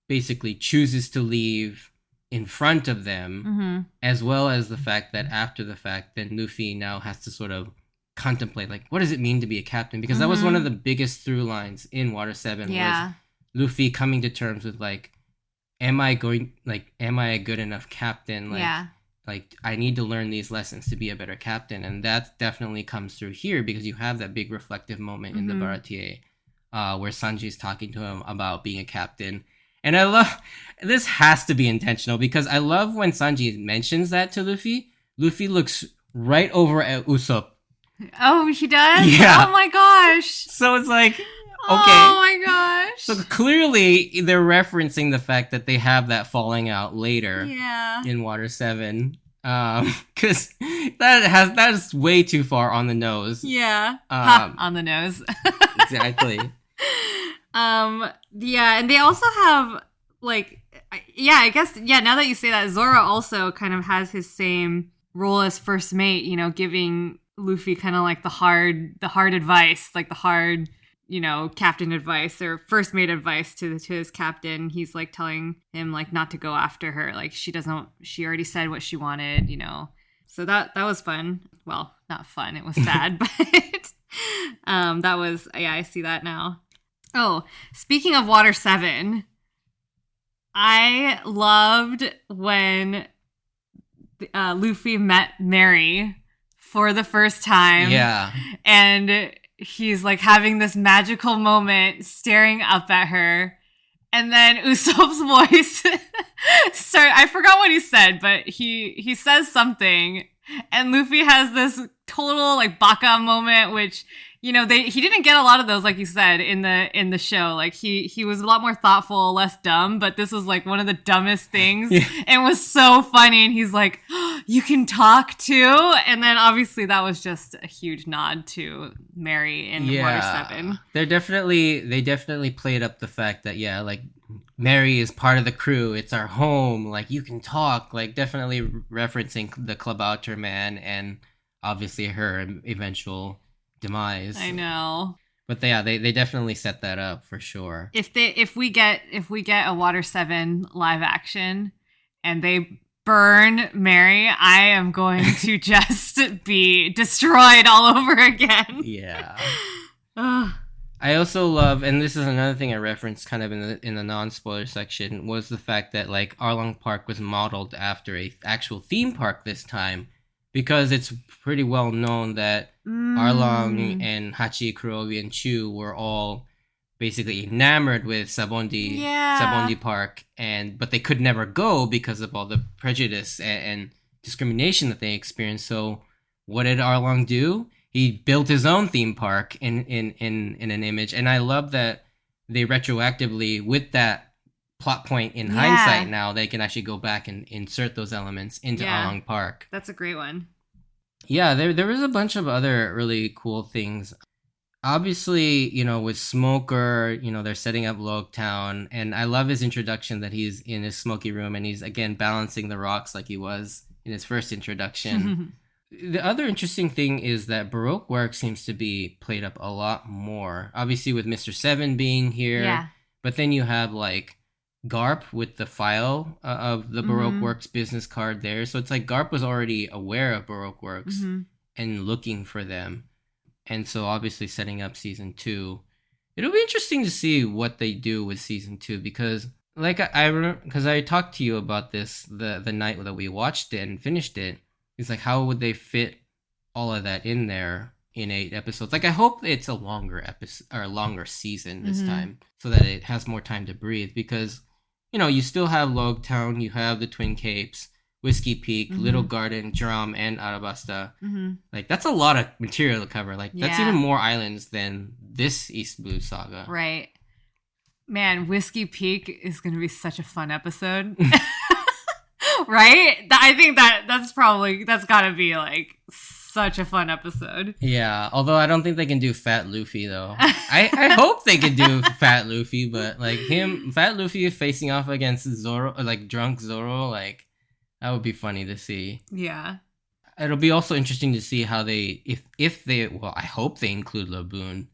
basically chooses to leave in front of them, as well as the fact that after the fact, then Luffy now has to sort of contemplate, like, what does it mean to be a captain? Because that was one of the biggest through lines in Water 7 was Luffy coming to terms with, like, am I a good enough captain? Like, I need to learn these lessons to be a better captain. And that definitely comes through here because you have that big reflective moment in the Baratier where Sanji's talking to him about being a captain. And I love, this has to be intentional because I love when Sanji mentions that to Luffy. Luffy looks right over at Usopp. Oh, he does? Yeah. Oh my gosh. So it's like, okay. Oh my gosh. So clearly they're referencing the fact that they have that falling out later in Water 7. Because that is way too far on the nose. Yeah. On the nose. Exactly. Yeah, and they also have, like, I guess, now that you say that, Zoro also kind of has his same role as first mate, you know, giving Luffy kind of like the hard advice, like the hard, you know, captain advice or first mate advice to his captain. He's like telling him like not to go after her. Like she already said what she wanted, you know. So that was fun. Well, not fun. It was sad, but that was, I see that now. Oh, speaking of Water 7, I loved when Luffy met Mary for the first time. Yeah. And he's like having this magical moment staring up at her. And then Usopp's voice I forgot what he said, but he says something. And Luffy has this total like baka moment, which, you know, he didn't get a lot of those, like you said, in the show. Like he was a lot more thoughtful, less dumb, but this was like one of the dumbest things. And was so funny. And he's like, oh, you can talk too. And then obviously that was just a huge nod to Mary in Water 7. They definitely played up the fact that, like Mary is part of the crew. It's our home. Like you can talk, like definitely referencing the Klabauter man and obviously her eventual demise. I know. But they definitely set that up for sure. If we get a Water 7 live action and they burn Mary, I am going to just be destroyed all over again. Yeah. I also love, and this is another thing I referenced kind of in the non-spoiler section, was the fact that like Arlong Park was modeled after a actual theme park this time. Because it's pretty well known that Arlong and Hachi, Kurobi, and Chu were all basically enamored with Sabondi Park, but they could never go because of all the prejudice and discrimination that they experienced. So what did Arlong do? He built his own theme park in an image, and I love that they retroactively, with that plot point in hindsight now, they can actually go back and insert those elements into Arlong Park. That's a great one. Yeah, there was a bunch of other really cool things. Obviously, you know, with Smoker, you know, they're setting up Logtown, and I love his introduction that he's in his smoky room and he's again balancing the rocks like he was in his first introduction. The other interesting thing is that Baroque work seems to be played up a lot more. Obviously with Mr. Seven being here, but then you have like Garp with the file of the Baroque Works business card there. So it's like Garp was already aware of Baroque Works and looking for them. And so obviously setting up season 2. It'll be interesting to see what they do with season 2 because like I remember, because I talked to you about this the night that we watched it and finished it. It's like, how would they fit all of that in there in 8 episodes? Like, I hope it's a longer episode or a longer season this time so that it has more time to breathe because, you know, you still have Logtown, you have the Twin Capes, Whiskey Peak, Little Garden, Drum, and Arabasta. Like, that's a lot of material to cover. Like, that's even more islands than this East Blue saga. Right. Man, Whiskey Peak is going to be such a fun episode. Right? I think that's got to be like such a fun episode. Yeah, although I don't think they can do Fat Luffy though. I hope they could do Fat Luffy, but like Fat Luffy facing off against Zoro, like drunk Zoro, like that would be funny to see. Yeah. It'll be also interesting to see how they, if they, well, I hope they include Laboon.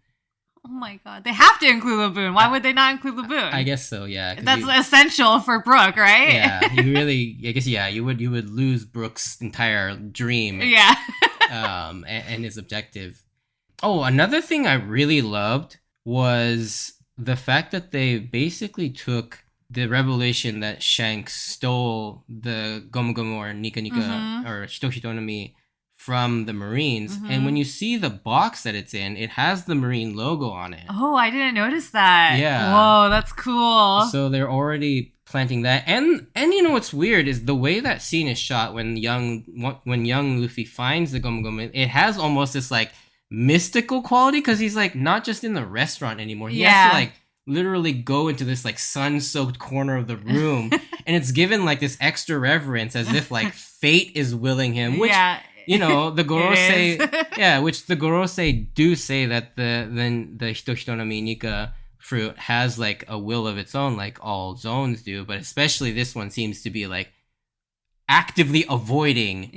Oh my god. They have to include Laboon. Why would they not include Laboon? I guess so, yeah. That's essential for Brooke, right? Yeah, you really, I guess, yeah, you would lose Brooke's entire dream. Yeah. And his objective. Oh, another thing I really loved was the fact that they basically took the revelation that Shanks stole the Gomu Gomu or Nika Nika or Hito Hito no Mi from the Marines. And when you see the box that it's in, it has the Marine logo on it. Oh, I didn't notice that. Yeah. Whoa, that's cool. So they're already planting that. And you know what's weird is the way that scene is shot when young Luffy finds the Gomu Gomu, it has almost this like mystical quality because he's like not just in the restaurant anymore. He has to like literally go into this like sun-soaked corner of the room and it's given like this extra reverence as if like fate is willing him, which you know, the Gorosei which the Gorosei do say that the Hito Hito no Mi Nika fruit has like a will of its own, like all zones do, but especially this one seems to be like actively avoiding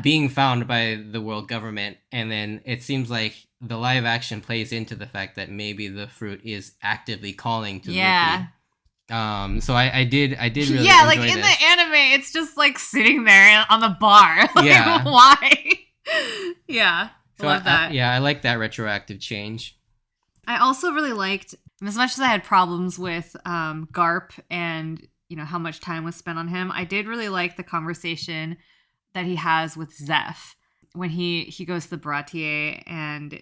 being found by the world government. And then it seems like the live action plays into the fact that maybe the fruit is actively calling to Luffy. So I did really enjoy like in this. the anime it's just like sitting there on the bar. Like, why? So love that. I like that retroactive change. I also really liked, as much as I had problems with Garp and you know how much time was spent on him, I did really like the conversation that he has with Zeph when he goes to the Baratier and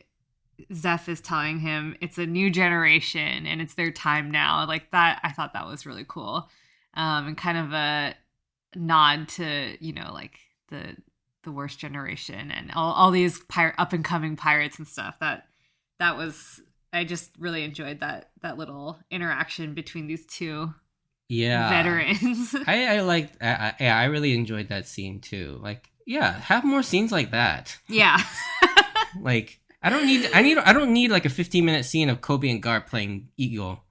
Zeph is telling him it's a new generation and it's their time now. Like that, I thought that was really cool, and kind of a nod to, you know, like the worst generation and all these up and coming pirates and stuff. That was, I just really enjoyed that little interaction between these two veterans. I liked. I really enjoyed that scene too. Like, have more scenes like that. Yeah. Like, I don't need like a 15-minute scene of Kobe and Garp playing Eagle.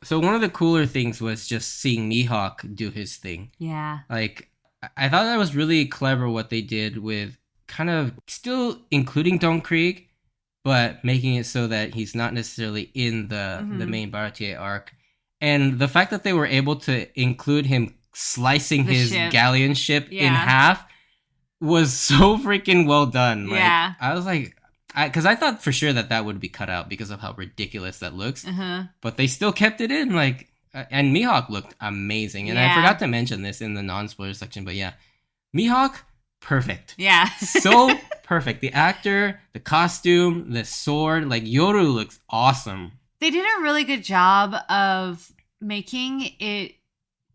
So one of the cooler things was just seeing Mihawk do his thing. Yeah. Like, I thought that was really clever what they did with kind of still including Don Krieg, but making it so that he's not necessarily in the main Baratier arc. And the fact that they were able to include him slicing his galleon ship in half was so freaking well done. Like, I was like, because I thought for sure that would be cut out because of how ridiculous that looks. But they still kept it in. Like, and Mihawk looked amazing. And I forgot to mention this in the non-spoiler section, but Mihawk, perfect. So perfect. The actor, the costume, the sword, like Yoru looks awesome. They did a really good job of making it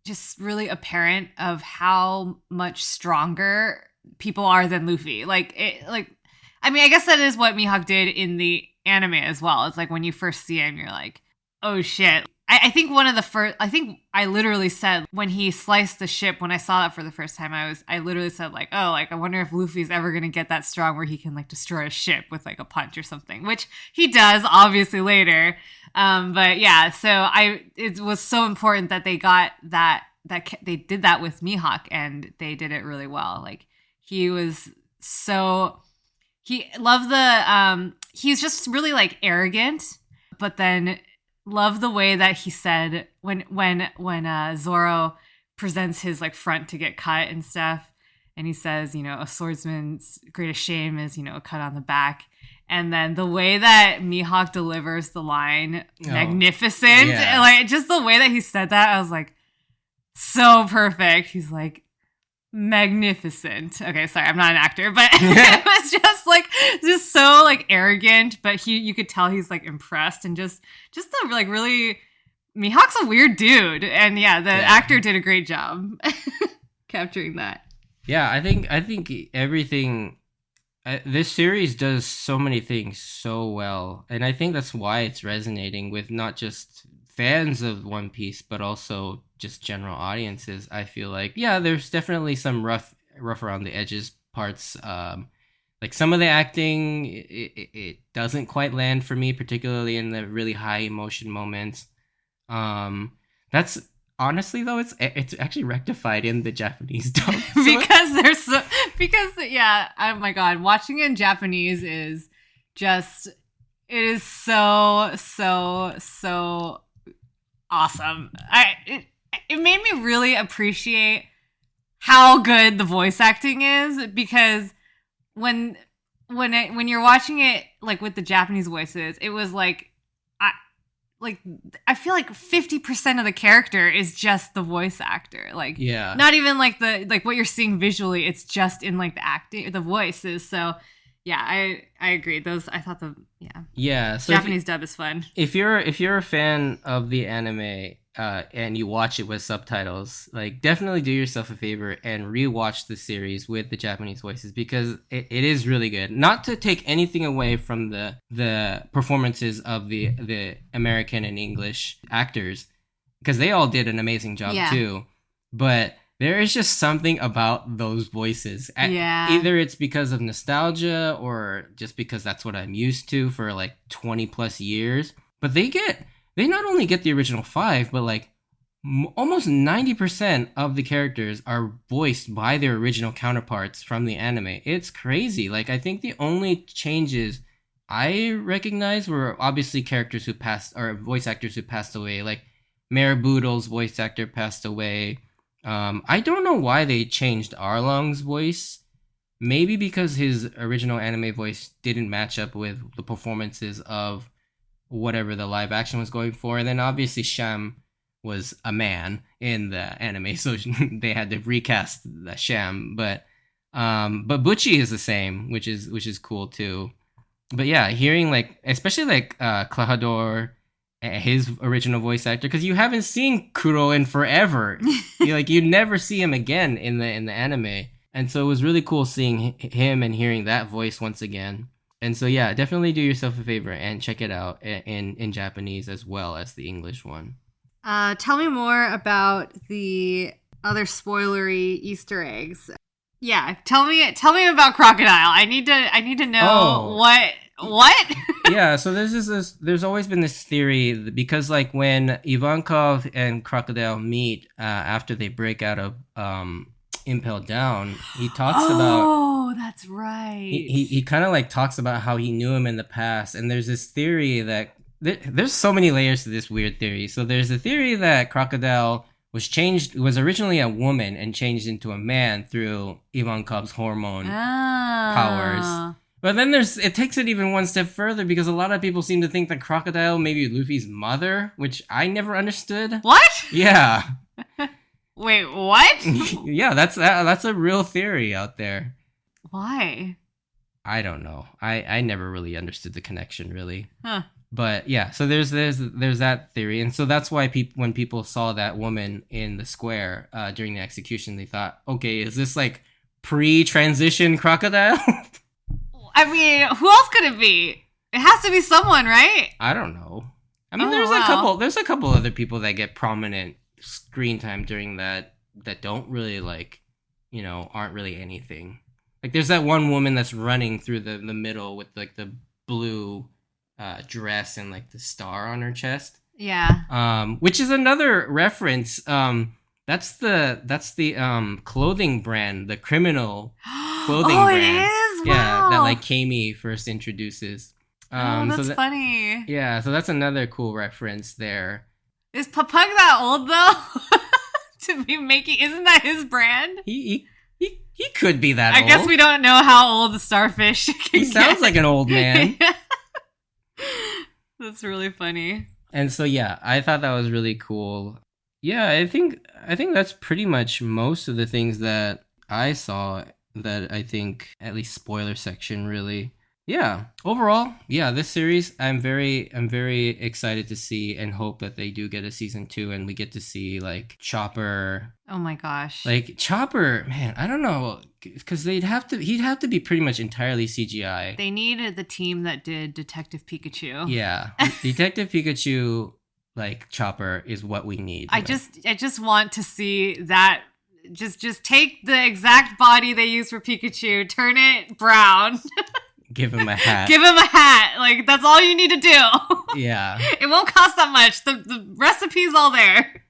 just really apparent of how much stronger people are than Luffy. I mean, I guess that is what Mihawk did in the anime as well. It's like when you first see him, you're like, oh shit. I think one of the first, I think I literally said when he sliced the ship, when I saw that for the first time, I literally said like, oh, like I wonder if Luffy's ever going to get that strong where he can like destroy a ship with like a punch or something, which he does obviously later. But yeah, so it was so important that they got that they did that with Mihawk and they did it really well. Like he was so, he was just really like arrogant, but then love the way that he said when Zoro presents his like front to get cut and stuff, and he says, you know, a swordsman's greatest shame is, you know, a cut on the back. And then the way that Mihawk delivers the line, magnificent, and like just the way that he said that, I was like, so perfect. He's like, magnificent. Okay, sorry, I'm not an actor, but it was just so like arrogant, but you could tell he's like impressed and just the like really, Mihawk's a weird dude, and the actor did a great job capturing that. Yeah, I think everything. This series does so many things so well, and I think that's why it's resonating with not just fans of One Piece, but also just general audiences. I feel like, there's definitely some rough around the edges parts. Like some of the acting, it doesn't quite land for me, particularly in the really high emotion moments. That's honestly though, it's actually rectified in the Japanese dub. Oh my god, watching in Japanese is just it is so awesome. It made me really appreciate how good the voice acting is, because when you're watching it like with the Japanese voices, it was like I feel like 50% of the character is just the voice actor. Like, Yeah. not even like what you're seeing visually, it's just in like the acting, the voices. So yeah, I agree. I thought Yeah. So Japanese dub is fun. if you're a fan of the anime and you watch it with subtitles, like definitely do yourself a favor and rewatch the series with the Japanese voices, because it is really good. Not to take anything away from the performances of the American and English actors, because they all did an amazing job too, but there is just something about those voices. Yeah. Either it's because of nostalgia or just because that's what I'm used to for like 20 plus years. But they not only get the original 5, but like almost 90% of the characters are voiced by their original counterparts from the anime. It's crazy. Like, I think the only changes I recognize were obviously characters who passed, or voice actors who passed away. Like Mayor Boodle's voice actor passed away. I don't know why they changed Arlong's voice. Maybe because his original anime voice didn't match up with the performances of whatever the live action was going for. And then obviously Sham was a man in the anime, so they had to recast the Sham. But Butchie is the same, which is cool too. But yeah, hearing like, especially like Clahador, his original voice actor, because you haven't seen Kuro in forever. You never see him again in the anime, and so it was really cool seeing him and hearing that voice once again. And so yeah, definitely do yourself a favor and check it out in Japanese as well as the English one. Tell me more about the other spoilery Easter eggs. Yeah, tell me about Crocodile. I need to know what. Yeah, so there's always been this theory that, because like when Ivankov and Crocodile meet after they break out of Impel Down, he talks about. Oh, that's right. He kind of like talks about how he knew him in the past, and there's this theory that there's so many layers to this weird theory. So there's a theory that Crocodile was originally a woman and changed into a man through Ivankov's hormone powers. But then it takes it even one step further, because a lot of people seem to think that Crocodile may be Luffy's mother, which I never understood. What? Yeah. Wait, what? Yeah, that's a real theory out there. Why? I don't know. I never really understood the connection, really. Huh. But yeah, so there's that theory, and so that's why when people saw that woman in the square during the execution, they thought, okay, is this like pre-transition Crocodile? I mean, who else could it be? It has to be someone, right? I don't know. I mean, there's a couple other people that get prominent screen time during that don't really like, aren't really anything. Like there's that one woman that's running through the middle with like the blue dress and like the star on her chest. Yeah. Which is another reference. That's the clothing brand, the criminal clothing brand. It is? Wow. Yeah, that like Kami first introduces. That's funny. Yeah, so that's another cool reference there. Is Papug that old though? To be making, isn't that his brand? He could be that old. I guess we don't know how old the starfish can He sounds like an old man. That's really funny. And so yeah, I thought that was really cool. Yeah, I think that's pretty much most of the things that I saw that I think, at least spoiler section, really. Yeah, overall, yeah, this series I'm very excited to see, and hope that they do get a season 2 and we get to see like Chopper. Oh my gosh. Like Chopper, man, I don't know, cuz he'd have to be pretty much entirely CGI. They needed the team that did Detective Pikachu. Yeah. Detective Pikachu like Chopper is what we need. I just want to see that. Just take the exact body they use for Pikachu, turn it brown. Give him a hat. Give him a hat. Like, that's all you need to do. Yeah. It won't cost that much. The recipe's all there.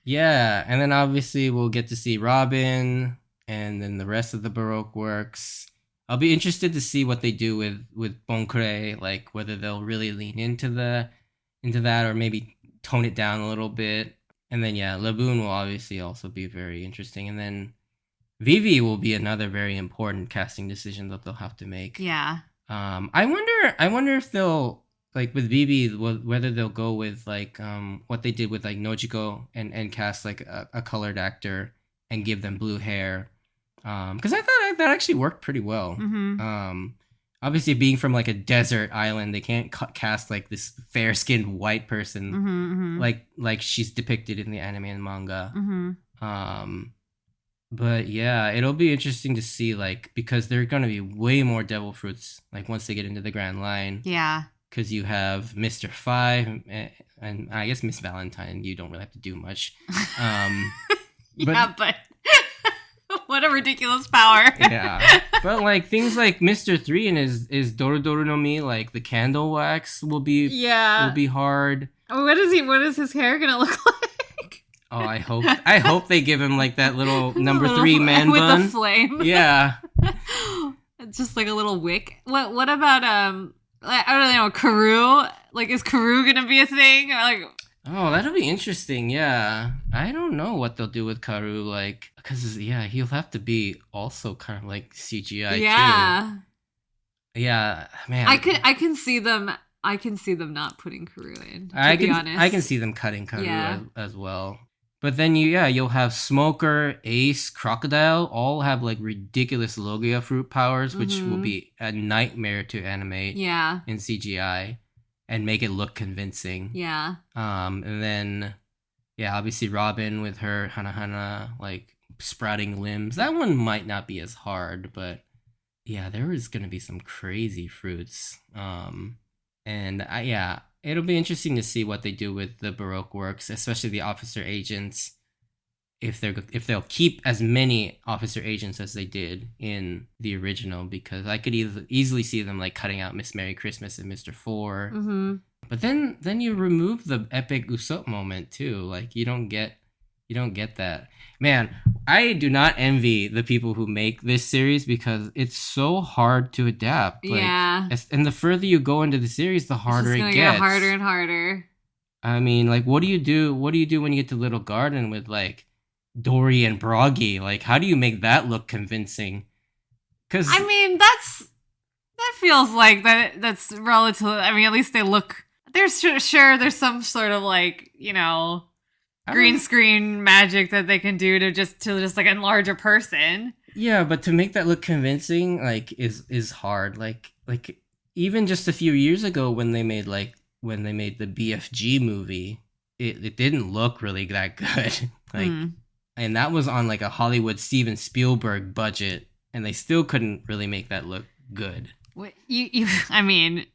Yeah, and then obviously we'll get to see Robin, and then the rest of the Baroque works. I'll be interested to see what they do with Boncre, like whether they'll really lean into that or maybe tone it down a little bit. And then yeah, Laboon will obviously also be very interesting. And then Vivi will be another very important casting decision that they'll have to make. Yeah. I wonder if they'll like with Vivi whether they'll go with like what they did with like Nojiko and cast like a colored actor and give them blue hair. Because I thought that actually worked pretty well. Mm-hmm. Obviously being from like a desert island, they can't cast like this fair skinned white person Mm-hmm. Mm-hmm. like she's depicted in the anime and manga. Mm-hmm. But yeah, it'll be interesting to see like because there are gonna be way more devil fruits like once they get into the Grand Line. Yeah. Because you have Mr. Five and I guess Miss Valentine. You don't really have to do much. Yeah, but what a ridiculous power. Yeah, but like things like Mr. Three and his Doru Doru no Mi, like the candle wax will be hard. What is his hair gonna look like? Oh, I hope they give him like that little number three man with bun the flame. Yeah, It's just like a little wick. What about I don't know, Karoo? Like, is Karoo gonna be a thing? Or like, oh, that'll be interesting. Yeah, I don't know what they'll do with Karu, like, because yeah, he'll have to be also kind of like CGI yeah, too. Yeah, man, I can see them. I can see them not putting Karoo in. To be honest, I can see them cutting Karu Yeah. as well. But then you'll have Smoker, Ace, Crocodile, all have like ridiculous Logia fruit powers, which will be a nightmare to animate Yeah, in CGI and make it look convincing. yeah, And then yeah, obviously Robin with her Hana Hana like sprouting limbs. That one might not be as hard, but yeah, there is gonna be some crazy fruits. Yeah, it'll be interesting to see what they do with the Baroque works, especially the officer agents. If they'll keep as many officer agents as they did in the original, because I could easily see them like cutting out Miss Merry Christmas and Mr. Four. mm-hmm. But then you remove the epic Usopp moment too. Like you don't get that. Man, I do not envy the people who make this series because it's so hard to adapt. Like, Yeah. And the further you go into the series, the harder It's just it gonna gets. get harder and harder. I mean, like, what do you do? What do you do when you get to Little Garden with like Dory and Broggy? Like, how do you make that look convincing? Because I mean, that feels like that's relative. I mean, at least they look. There's sure there's some sort of like, you know, green screen magic that they can do to just like enlarge a person. Yeah, but to make that look convincing, like, is hard. Like even just a few years ago when they made the BFG movie, it didn't look really that good. Like, and that was on like a Hollywood Steven Spielberg budget, and they still couldn't really make that look good. I mean,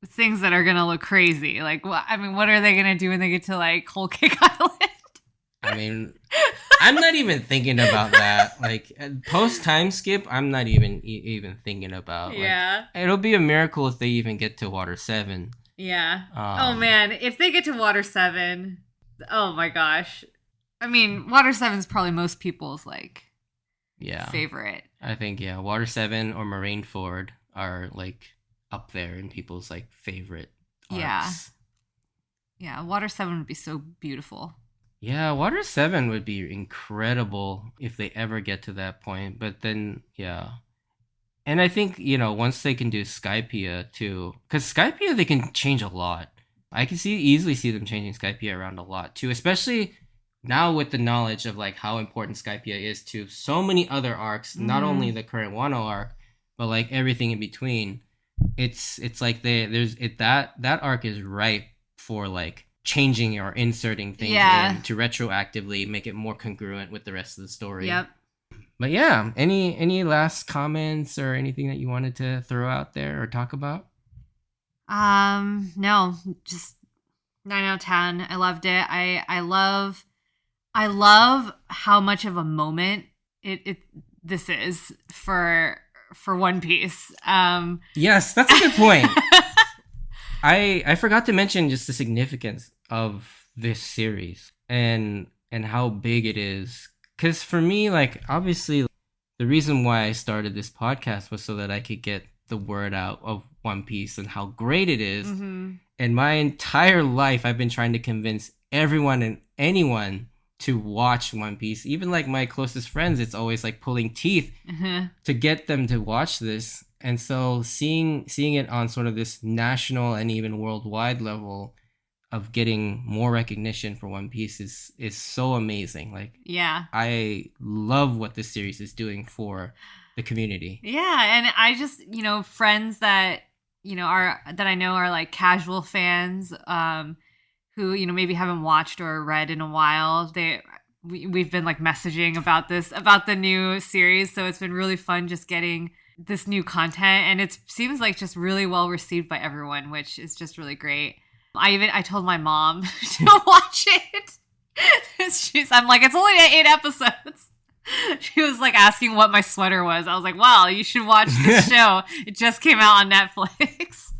things that are gonna look crazy. Like, I mean, what are they gonna do when they get to like Whole Cake Island? I mean, I'm not even thinking about that. Like post time skip, I'm not even thinking about. Like, Yeah. it'll be a miracle if they even get to Water 7. Yeah. Oh man, if they get to Water 7, oh my gosh. I mean, Water 7 is probably most people's like favorite. I think Water 7 or Marineford are like up there in people's like favorite arcs. Yeah, Water 7 would be so beautiful. Yeah, Water 7 would be incredible if they ever get to that point. But then, yeah. And I think, once they can do Skypiea too, because Skypiea, they can change a lot. I can easily see them changing Skypiea around a lot too, especially now with the knowledge of like how important Skypiea is to so many other arcs, not only the current Wano arc, but like everything in between. It's like that arc is ripe for like changing or inserting things in to retroactively make it more congruent with the rest of the story. Yep. But yeah, any last comments or anything that you wanted to throw out there or talk about? No, just 9 out of 10. I loved it. I love how much of a moment this is for One Piece. Yes, that's a good point. I forgot to mention just the significance of this series and how big it is. Because for me, like, obviously, the reason why I started this podcast was so that I could get the word out of One Piece and how great it is. Mm-hmm. And my entire life, I've been trying to convince everyone and anyone to watch One Piece. Even like my closest friends, it's always like pulling teeth Uh-huh. to get them to watch this. And so seeing it on sort of this national and even worldwide level of getting more recognition for One Piece is so amazing. Like Yeah. I love what this series is doing for the community. Yeah, and I just, friends that, are that I know are like casual fans who, maybe haven't watched or read in a while. We've been like messaging about the new series, so it's been really fun just getting this new content, and it seems like just really well received by everyone, which is just really great. I told my mom to watch it. I'm like, it's only 8 episodes. She was like asking what my sweater was. I was like, wow, you should watch this show. It just came out on Netflix.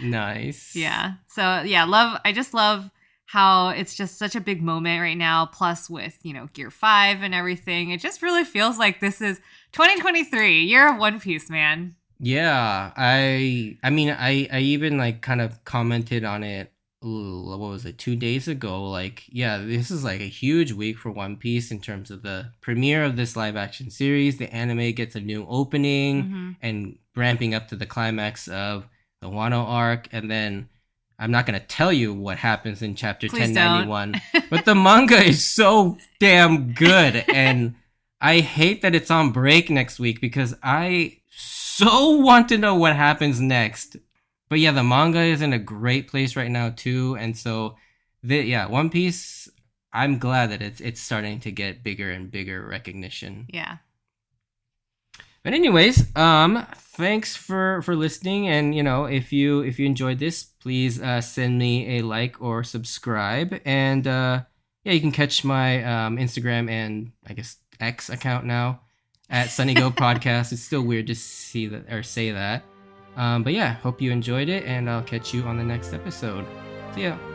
Nice. Yeah. So yeah, I just love how it's just such a big moment right now. Plus with, Gear 5 and everything. It just really feels like this is 2023, year of One Piece, man. Yeah. I mean I even like kind of commented on it, what was it, 2 days ago? Like, yeah, this is like a huge week for One Piece in terms of the premiere of this live action series. The anime gets a new opening Mm-hmm. and ramping up to the climax of the Wano arc. And then I'm not going to tell you what happens in chapter Please 1091, but the manga is so damn good. And I hate that it's on break next week because I so want to know what happens next. But yeah, the manga is in a great place right now too, and so One Piece. I'm glad that it's starting to get bigger and bigger recognition. Yeah. But anyways, thanks for listening, and if you enjoyed this, please send me a like or subscribe, and yeah, you can catch my Instagram and I guess X account now at Sunny Go Podcast. It's still weird to see that or say that. But yeah, hope you enjoyed it, and I'll catch you on the next episode. See ya.